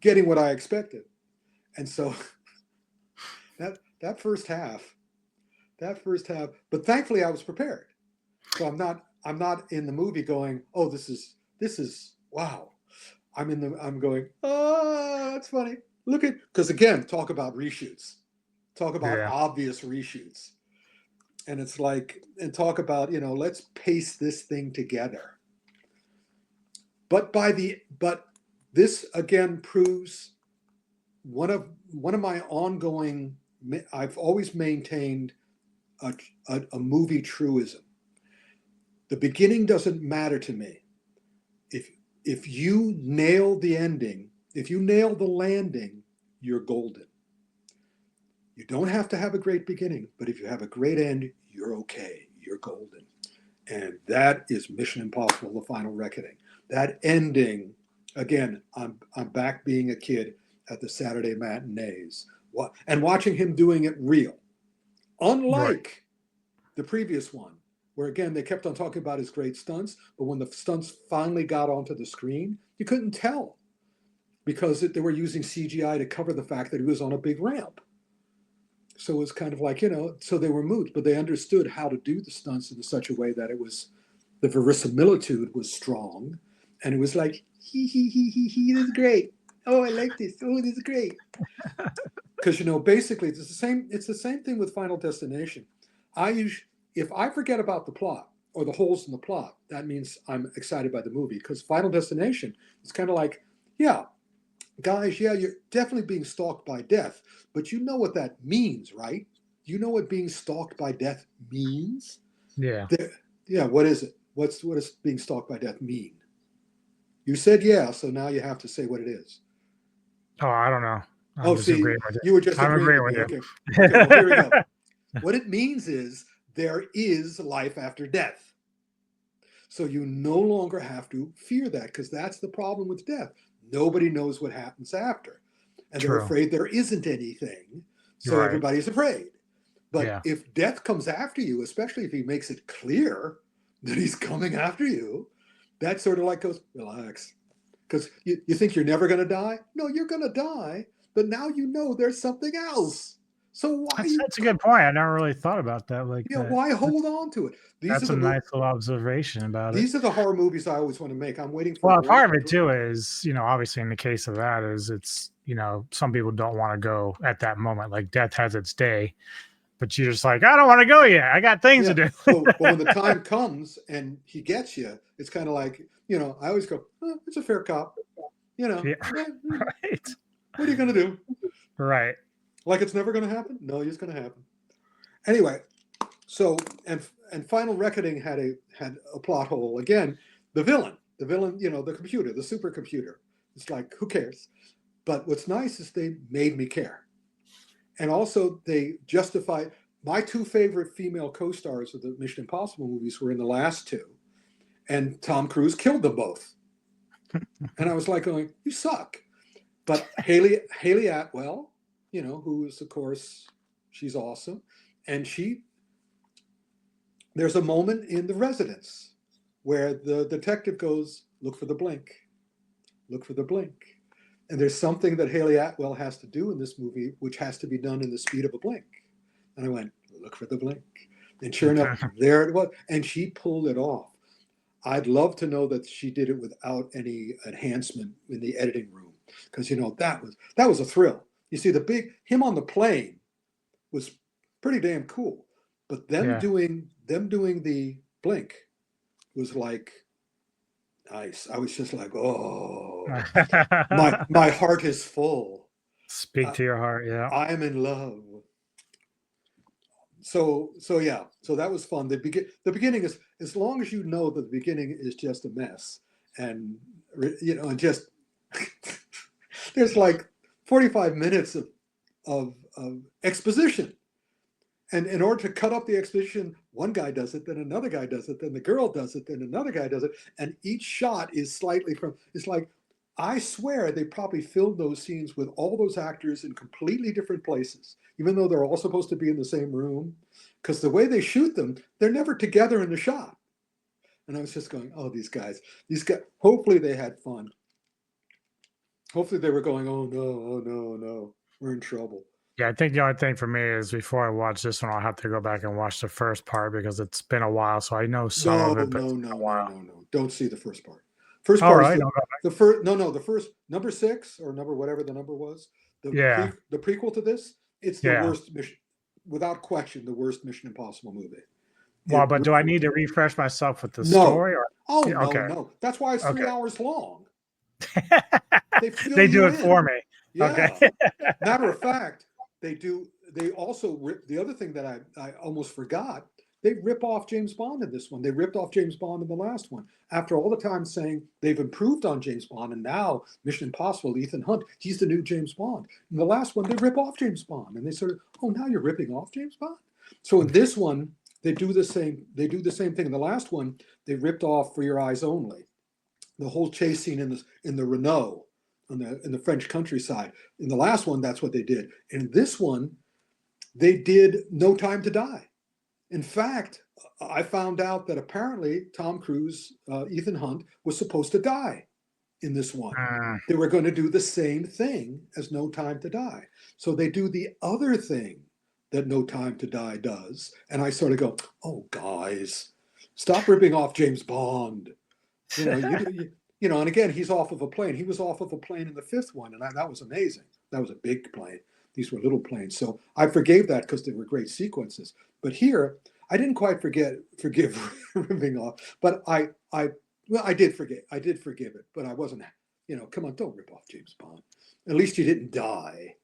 getting what I expected, and so that first half, but thankfully I was prepared. So I'm not in the movie going, oh, this is wow. I'm going, oh, that's funny. Because again, talk about reshoots. Talk about obvious reshoots. And it's like, and talk about, let's paste this thing together. But this again proves one of my ongoing, I've always maintained a movie truism. The beginning doesn't matter to me. If you nail the ending, if you nail the landing, you're golden. You don't have to have a great beginning, but if you have a great end, you're okay. You're golden. And that is Mission Impossible: The Final Reckoning. That ending, again, I'm back being a kid at the Saturday matinees and watching him doing it real. Unlike the previous one, where again, they kept on talking about his great stunts, but when the stunts finally got onto the screen, you couldn't tell because they were using CGI to cover the fact that he was on a big ramp. So it was kind of like, so they were moot, but they understood how to do the stunts in such a way that the verisimilitude was strong. And it was like, he, this is great. Oh, I like this. Oh, this is great. Because, basically it's the same thing with Final Destination. If I forget about the plot or the holes in the plot, that means I'm excited by the movie because Final Destination is kind of like, guys, you're definitely being stalked by death, but you know what that means, right? You know what being stalked by death means? Yeah. What is it? What does being stalked by death mean? You said so now you have to say what it is. Oh, I don't know. You were just agreeing with me. Okay, well, here we go. What it means is there is life after death. So you no longer have to fear that because that's the problem with death. Nobody knows what happens after. And they're afraid there isn't anything. So everybody's afraid. But if death comes after you, especially if he makes it clear that he's coming after you, that sort of like goes, relax. Because you think you're never going to die? No, you're going to die. But now you know there's something else. So That's a good point. I never really thought about that like that. why hold on to it? That's a nice little observation about it. These are the horror movies I always want to make. I'm waiting for. Well, part of it too is, obviously in the case of that is it's, some people don't want to go at that moment. Like death has its day, but you're just like, I don't want to go yet. I got things to do. But when the time comes and he gets you, it's kind of like, I always go, it's a fair cop. Right. What are you going to do? Right. Like it's never going to happen? No, it's going to happen. Anyway, so and Final Reckoning had a plot hole again. The villain, the computer, the supercomputer. It's like, who cares? But what's nice is they made me care, and also they justified. My two favorite female co-stars of the Mission Impossible movies were in the last two, and Tom Cruise killed them both. And I was like, going, you suck. But Haley Atwell, who is, of course, she's awesome. And there's a moment in The Residence where the detective goes, look for the blink. Look for the blink. And there's something that Haley Atwell has to do in this movie, which has to be done in the speed of a blink. And I went, look for the blink. And sure enough, there it was. And she pulled it off. I'd love to know that she did it without any enhancement in the editing room. Because, that was a thrill. You see, him on the plane was pretty damn cool. But them doing the blink was like nice. I was just like, oh, my heart is full. Speak to your heart, yeah. I am in love. So that was fun. The beginning is, as long as you know that the beginning is just a mess, and and just there's like 45 minutes of exposition. And in order to cut up the exposition, one guy does it, then another guy does it, then the girl does it, then another guy does it. And each shot is slightly it's like, I swear they probably filmed those scenes with all those actors in completely different places, even though they're all supposed to be in the same room. Because the way they shoot them, they're never together in the shot. And I was just going, oh, these guys, hopefully they had fun. Hopefully they were going, oh no, we're in trouble. Yeah, I think the only thing for me is before I watch this one, I'll have to go back and watch the first part because it's been a while. So I know some of it. But No. Don't see the first part. First part is the first number 6 or number whatever the number was. The prequel to this. It's the worst mission, without question, the worst Mission Impossible movie. Well, but do I need to refresh myself with the story? Or? No. That's why it's 3 hours long. They do it for me. Yeah. Okay. Matter of fact, they also rip the other thing that I almost forgot. They rip off James Bond in this one. They ripped off James Bond in the last one. After all the time saying they've improved on James Bond, and now Mission Impossible, Ethan Hunt, he's the new James Bond. In the last one, they rip off James Bond, and they sort of, oh, now you're ripping off James Bond. So in this one, they do the same. They do the same thing. In the last one, they ripped off For Your Eyes Only, the whole chase scene in the Renault in the French countryside. In the last one, that's what they did. And in this one, they did No Time to Die. In fact, I found out that apparently Tom Cruise, Ethan Hunt, was supposed to die in this one. They were going to do the same thing as No Time to Die. So they do the other thing that No Time to Die does. And I sort of go, oh, guys, stop ripping off James Bond. And again, he's off of a plane. He was off of a plane in the 5th one, and that was amazing. That was a big plane. These were little planes. So I forgave that because they were great sequences. But here, I didn't quite forgive ripping off. But I did forgive it. But I wasn't, come on, don't rip off James Bond. At least you didn't die.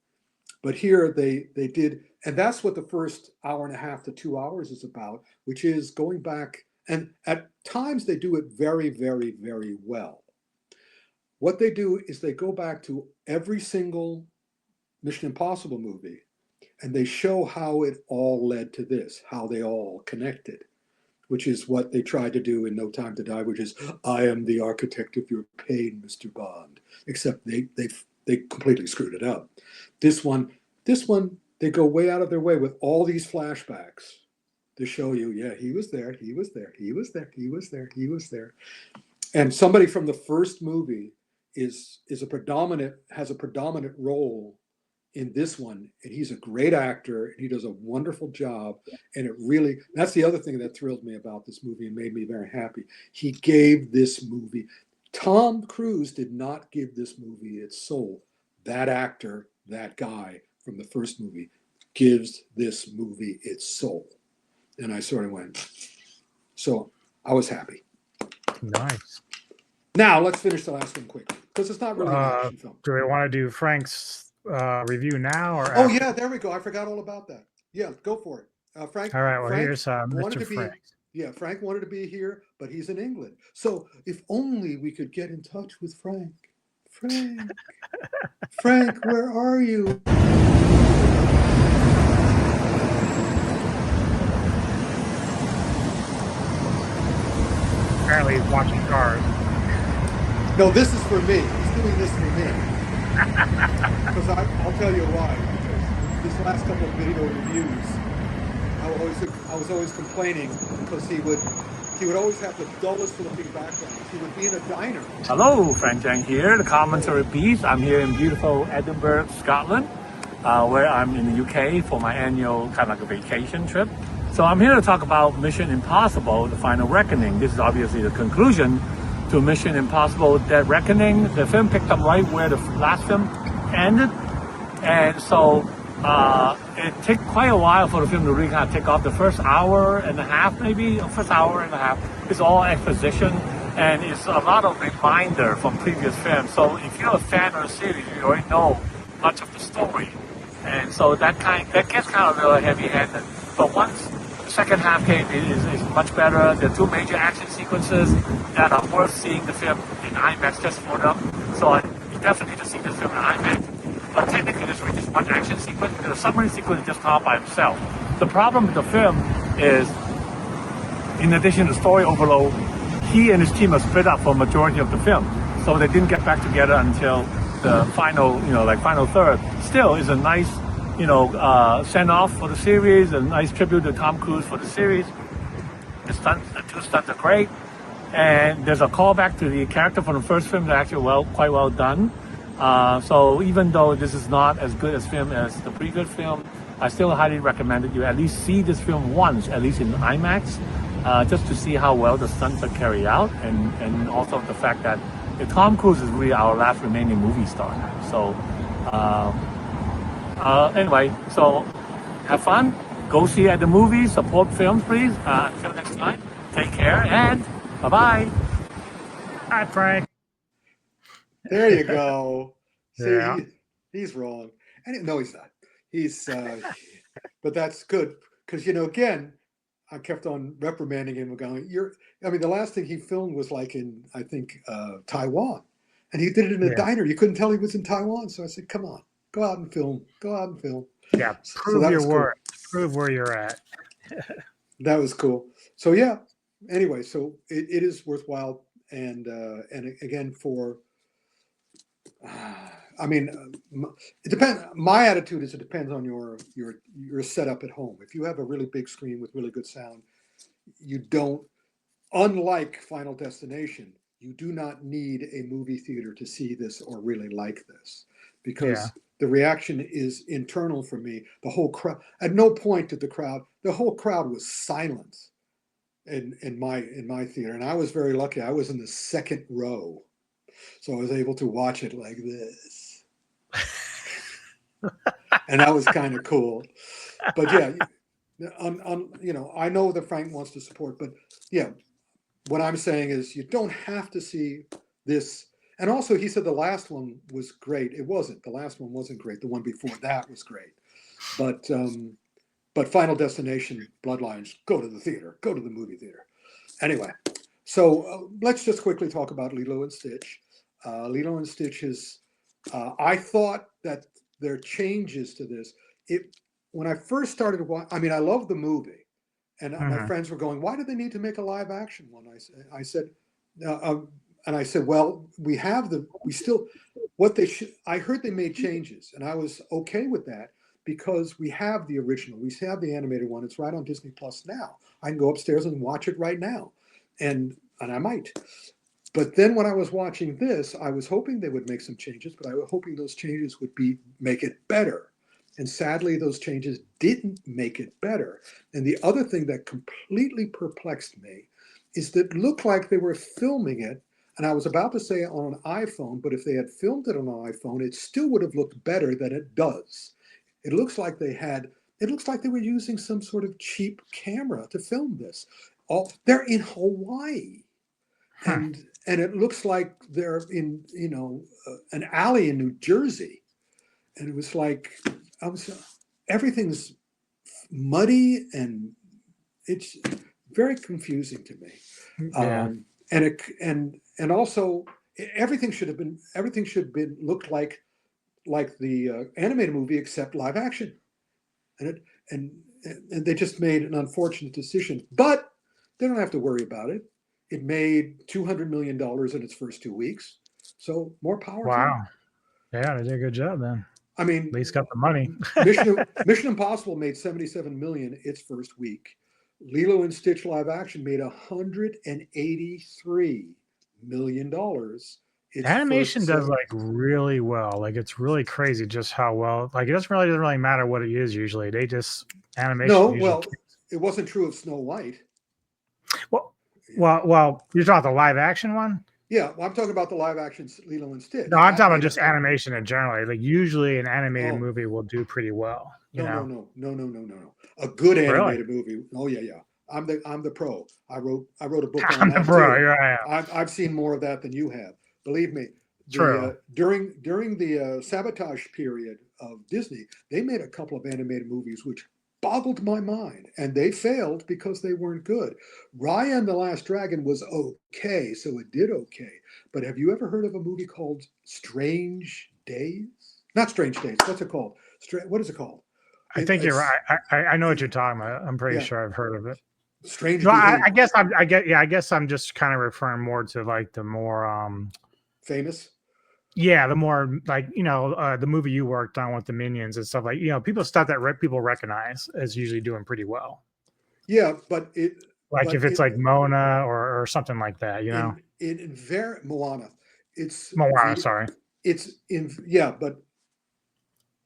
But here they did, and that's what the first hour and a half to 2 hours is about, which is going back. And at times they do it very, very, very well. What they do is they go back to every single Mission Impossible movie, and they show how it all led to this, how they all connected, which is what they tried to do in No Time to Die, which is, I am the architect of your pain, Mr. Bond. Except they completely screwed it up. This one, they go way out of their way with all these flashbacks to show you, he was there. And somebody from the first movie has a predominant role in this one, and he's a great actor, and he does a wonderful job. And that's the other thing that thrilled me about this movie and made me very happy. He gave this movie, Tom Cruise did not give this movie its soul. That actor, that guy from the first movie, gives this movie its soul. And I sort of went, so I was happy. Nice. Now let's finish the last one quickly, because it's not really an action film. Do we want to do Frank's review now or Oh after? yeah, there we go. I forgot all about that. Yeah, go for it. Frank. All right, well, Frank here's wanted Mr. to be, Frank. Yeah, Frank wanted to be here, but he's in England. So if only we could get in touch with Frank. Frank, where are you? Apparently he's watching Cars. No, this is for me. He's doing this for me. Because I'll tell you why. Because these last couple of video reviews, I was always complaining because he would always have the dullest looking background. He would be in a diner. Hello, Frank Jang here, the commentary piece. I'm here in beautiful Edinburgh, Scotland, where I'm in the UK for my annual kind of like a vacation trip. So I'm here to talk about Mission Impossible: The Final Reckoning. This is obviously the conclusion to Mission Impossible: Dead Reckoning. The film picked up right where the last film ended, and so it took quite a while for the film to really kind of take off. The first hour and a half, is all exposition, and it's a lot of reminder from previous films. So if you're a fan of the series, you already know much of the story, and so that gets kind of really heavy-handed. But once the second half came, is much better. There are two major action sequences that are worth seeing the film in IMAX just for them. So you definitely need to see this film in IMAX. But technically, there's really just one action sequence. The submarine sequence is just not by himself. The problem with the film is, in addition to story overload, he and his team are split up for a majority of the film. So they didn't get back together until the final, final third. Still is a nice, send off for the series, a nice tribute to Tom Cruise for the series. The two stunts are great. And there's a callback to the character from the first film that actually quite well done. So even though this is not as good as film as the previous film, I still highly recommend that you at least see this film once, at least in IMAX, just to see how well the stunts are carried out, and also the fact that Tom Cruise is really our last remaining movie star now. So anyway, so have fun, go see at the movies, support films, please. Until next time, take care, and bye-bye. Hi, Frank. There you go. See, Yeah. he's wrong. No, he's not. He's, but that's good because again, I kept on reprimanding him, going, the last thing he filmed was like in, I think, Taiwan, and he did it in a diner. You couldn't tell he was in Taiwan, so I said, "Come on, go out and film. Yeah, prove your worth. Prove where you're at. That was cool. So yeah. Anyway, so it is worthwhile, and again for. It depends. My attitude is it depends on your setup at home. If you have a really big screen with really good sound, you don't. Unlike Final Destination, you do not need a movie theater to see this or really like this, because the reaction is internal for me. The whole crowd. At no point did the whole crowd was silent in my theater, and I was very lucky. I was in the second row. So I was able to watch it like this. And that was kind of cool. But yeah, I know that Frank wants to support, but yeah, what I'm saying is you don't have to see this. And also he said the last one was great. It wasn't. The last one wasn't great. The one before that was great. But Final Destination, Bloodlines, go to the theater. Go to the movie theater. Anyway, so let's just quickly talk about Lilo and Stitch. Lilo and Stitch is, I thought that there are changes to this. When I first started watching, I love the movie, and my friends were going, "Why do they need to make a live action one?" I said, "Well, I heard they made changes, and I was okay with that because we have the original, we have the animated one. It's right on Disney Plus now. I can go upstairs and watch it right now, and I might." But then when I was watching this, I was hoping they would make some changes, but I was hoping those changes would make it better. And sadly, those changes didn't make it better. And the other thing that completely perplexed me is that it looked like they were filming it. And I was about to say on an iPhone, but if they had filmed it on an iPhone, it still would have looked better than it does. It looks like they were using some sort of cheap camera to film this. They're in Hawaii. And it looks like they're in, an alley in New Jersey. And it was like, everything's muddy and it's very confusing to me. Yeah. And also everything should have been looked like the animated movie except live action. And they just made an unfortunate decision, but they don't have to worry about it. It made $200 million in its first 2 weeks. So more power to Wow. them. Yeah, they did a good job then. I mean, At least got the money. Mission Impossible made $77 million its first week. Lilo and Stitch live action made $183 million. Animation does like really well. Like it's really crazy just how well. Like it doesn't really matter what it is usually. They just animation. No, well, it wasn't true of Snow White. Well, you're talking about the live action one? Yeah, well, I'm talking about the live action Lilo and Stitch. No, I'm talking about just animation in general. Like usually an animated movie will do pretty well. No. A good animated movie. Oh yeah. I'm the pro. I wrote a book on that. Bro, yeah. I've seen more of that than you have. Believe me. True. During the sabotage period of Disney, they made a couple of animated movies which boggled my mind, and they failed because they weren't good. Raya and the Last Dragon was okay, so it did okay. But have you ever heard of a movie called Strange Days? Not Strange Days. What's it called? What is it called? I think you're right. I know what you're talking about. I'm pretty sure I've heard of it. Strange. No, I guess I'm just kind of referring more to like the more famous. Yeah, the more like the movie you worked on with the Minions and stuff, like people stuff that people recognize is usually doing pretty well. Yeah, but if it's like Mona or something like that, Moana. It's Moana. Sorry. But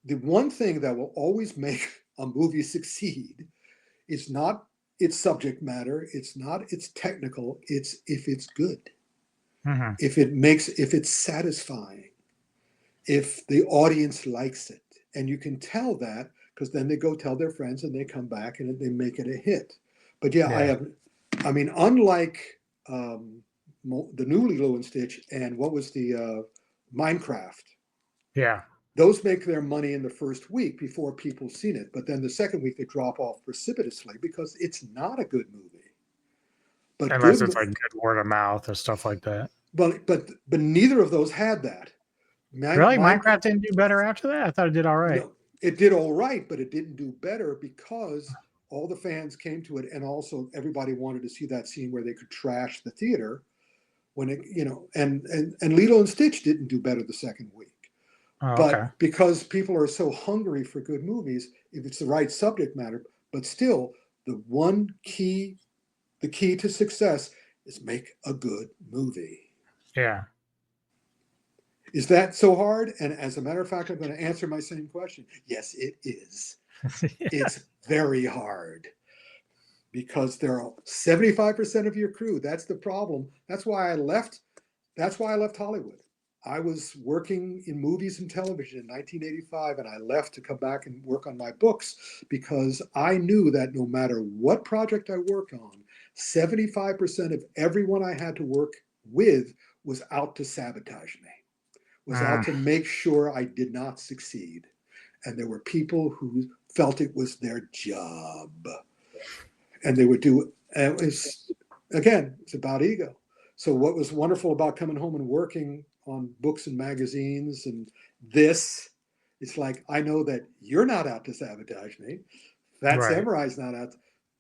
the one thing that will always make a movie succeed is not its subject matter. It's not its technical. It's if it's good. Mm-hmm. If it's satisfying, if the audience likes it. And you can tell that because then they go tell their friends and they come back and they make it a hit. But unlike the new Lilo and Stitch and what was the Minecraft. Yeah. Those make their money in the first week before people seen it. But then the second week they drop off precipitously because it's not a good movie. But unless it's like good word of mouth or stuff like that. But neither of those had that. Really? Minecraft didn't do better after that? I thought it did all right. No, it did all right, but it didn't do better because all the fans came to it, and also everybody wanted to see that scene where they could trash the theater when it, and Lilo and Stitch didn't do better the second week. Oh, but okay. Because people are so hungry for good movies, if it's the right subject matter, but still the key to success is make a good movie. Yeah. Is that so hard? And as a matter of fact, I'm going to answer my same question. Yes, it is. Yeah. It's very hard because there are 75% of your crew. That's the problem. That's why I left Hollywood. I was working in movies and television in 1985, and I left to come back and work on my books because I knew that no matter what project I worked on, 75% of everyone I had to work with was out to sabotage me, was out to make sure I did not succeed. And there were people who felt it was their job. And they would do, it's about ego. So what was wonderful about coming home and working on books and magazines and this, it's like, I know that you're not out to sabotage me. Phat Samurai's not out.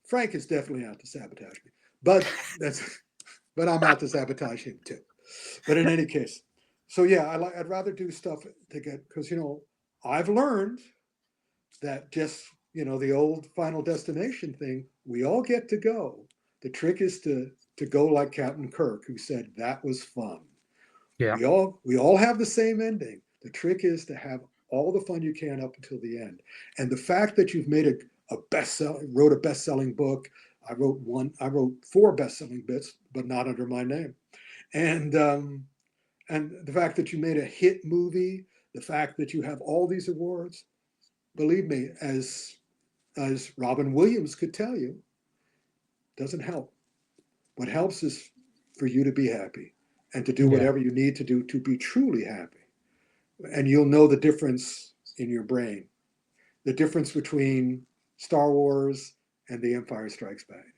Frank is definitely out to sabotage me. But I'm out to sabotage him too. But in any case, so yeah, I'd rather do stuff to get, because I've learned that just the old Final Destination thing, we all get to go. The trick is to to go like Captain Kirk, who said that was fun. Yeah. We all have the same ending. The trick is to have all the fun you can up until the end. And the fact that you've made wrote a best-selling book. I wrote 4 best-selling bits, but not under my name. And the fact that you made a hit movie, the fact that you have all these awards, believe me, as Robin Williams could tell you, doesn't help. What helps is for you to be happy and to do whatever you need to do to be truly happy. And you'll know the difference in your brain, the difference between Star Wars and The Empire Strikes Back.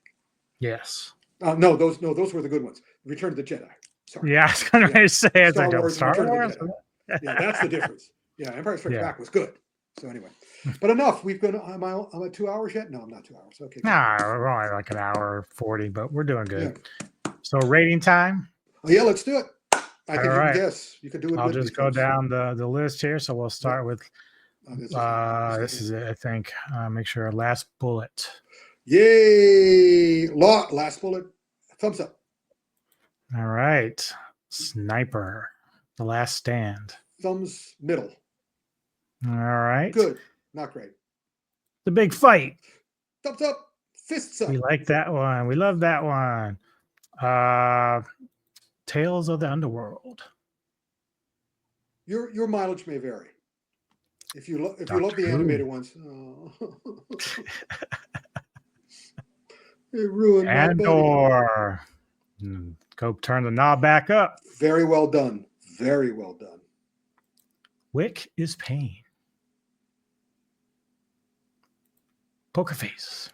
Yes. No, those were the good ones. Return of the Jedi. Sorry. Yeah, I was going to say it's Star like Wars, Star Wars. Yeah, that's the difference. Yeah, Empire Strikes Back was good. So anyway, but enough. I'm at 2 hours yet. No, I'm not 2 hours. Okay. Nah, we're only like an hour 40, but we're doing good. Yeah. So rating time. Oh yeah, let's do it. I think All you right. can guess. You can do it. I'll just go down the list here. So we'll start with this is it, I think. Make sure last bullet. Yay! Last bullet. Thumbs up. All right. Sniper. The Last Stand. Thumbs middle. All right. Good. Not great. The Big Fight. Thumbs up. Fists up. We like that one. We love that one. Tales of the Underworld. Your mileage may vary. If you love the animated ones, it ruined Andor. Go turn the knob back up. Very well done. Very well done. Wick is Pain. Poker Face.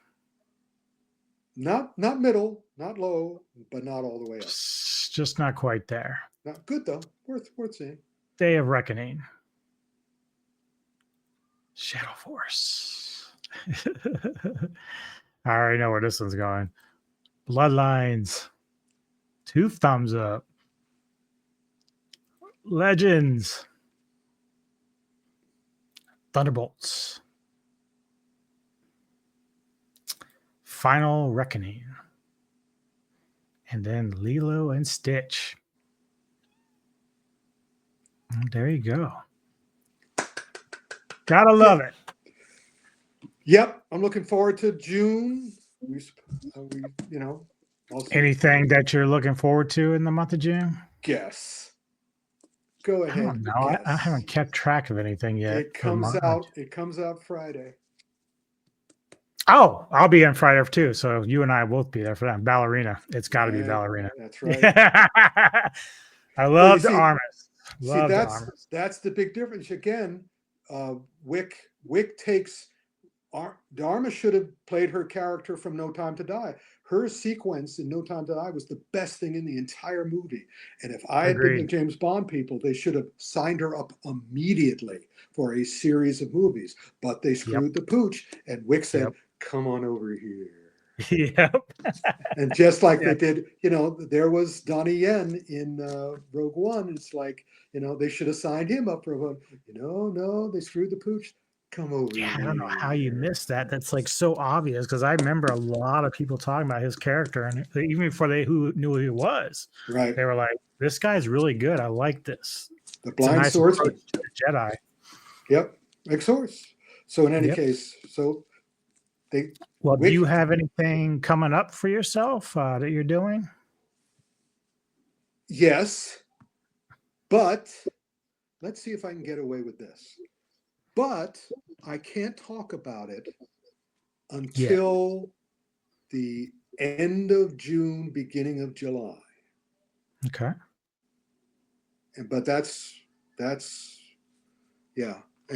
Not middle, not low, but not all the way up. Just not quite there. Not good though. Worth seeing. Day of Reckoning. Shadow Force. I already know where this one's going. Bloodlines. 2 thumbs up. Legends. Thunderbolts. Final Reckoning. And then Lilo and Stitch. There you go. Gotta love it. Yep, I'm looking forward to June. Anything that you're looking forward to in the month of June? Guess. Go ahead. I don't know. I haven't kept track of anything yet. It comes out Friday. Oh, I'll be on Friday too. So you and I will both be there for that. Ballerina. It's got to be Ballerina. That's right. I love the armors. That's the big difference. Again, Wick takes Dharma should have played her character from No Time to Die. Her sequence in No Time to Die was the best thing in the entire movie. And if I had been the James Bond people, they should have signed her up immediately for a series of movies. But they screwed the pooch, and Wick said, "Come on over here." Yep. And just like they did, there was Donnie Yen in Rogue One. It's like, they should have signed him up for a vote. No, they screwed the pooch. Come over here. I don't know how you missed that. That's like so obvious because I remember a lot of people talking about his character, and even before who knew who he was, right? They were like, "This guy's really good. I like this." The blind swordsman, Jedi. Yep, like source. So in any case, do you have anything coming up for yourself that you're doing? Yes, but let's see if I can get away with this. But I can't talk about it until the end of June, beginning of July. Okay. But that's and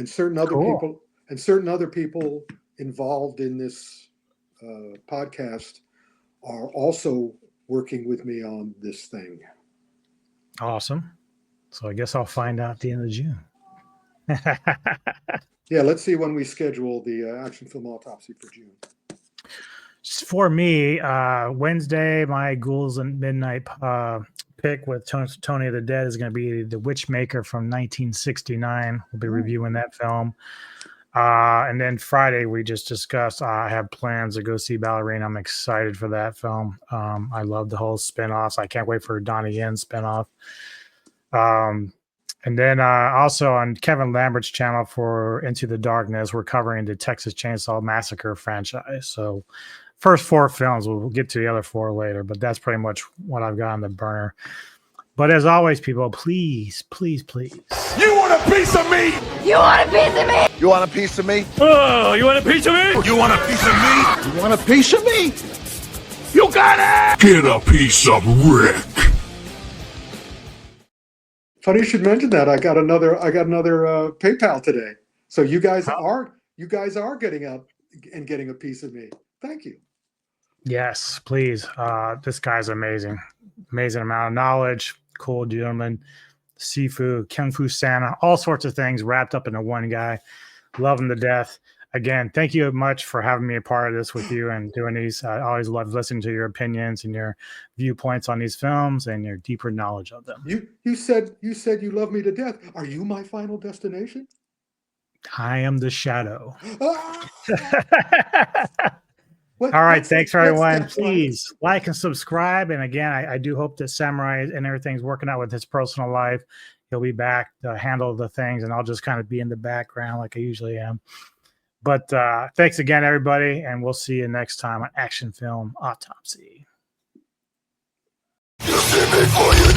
certain other people involved in this podcast are also working with me on this thing. Awesome. So I guess I'll find out at the end of June. Yeah, let's see when we schedule the action film autopsy for June. For me, Wednesday, my Ghouls and Midnight pick with Tony of the Dead is going to be The Witchmaker from 1969. We'll be reviewing that film. And then Friday, we just discussed, I have plans to go see Ballerina. I'm excited for that film. I love the whole spinoffs. I can't wait for Donnie Yen spinoff. And then also on Kevin Lambert's channel for Into the Darkness, we're covering the Texas Chainsaw Massacre franchise. So first 4 films, we'll get to the other 4 later, but that's pretty much what I've got on the burner. But as always, people, please, please, please. You want a piece of me? You want a piece of me? You want a piece of me? Oh, you want a piece of me? You want a piece of me? You want a piece of me? You got it! Get a piece of Rick. Funny you should mention that. I got another PayPal today. So you guys are getting up and getting a piece of me. Thank you. Yes, please. This guy's amazing. Amazing amount of knowledge. Cool gentleman. Sifu, Kung Fu Santa, all sorts of things wrapped up into one guy. Love him to death. Again, thank you much for having me a part of this with you and doing these. I always love listening to your opinions and your viewpoints on these films and your deeper knowledge of them. You said you love me to death. Are you my final destination? I am the shadow. Ah! All right. Thanks, everyone. Please like and subscribe. And again, I do hope that Samurai and everything's working out with his personal life. He'll be back to handle the things, and I'll just kind of be in the background like I usually am. But thanks again, everybody. And we'll see you next time on Action Film Autopsy. You see me for you.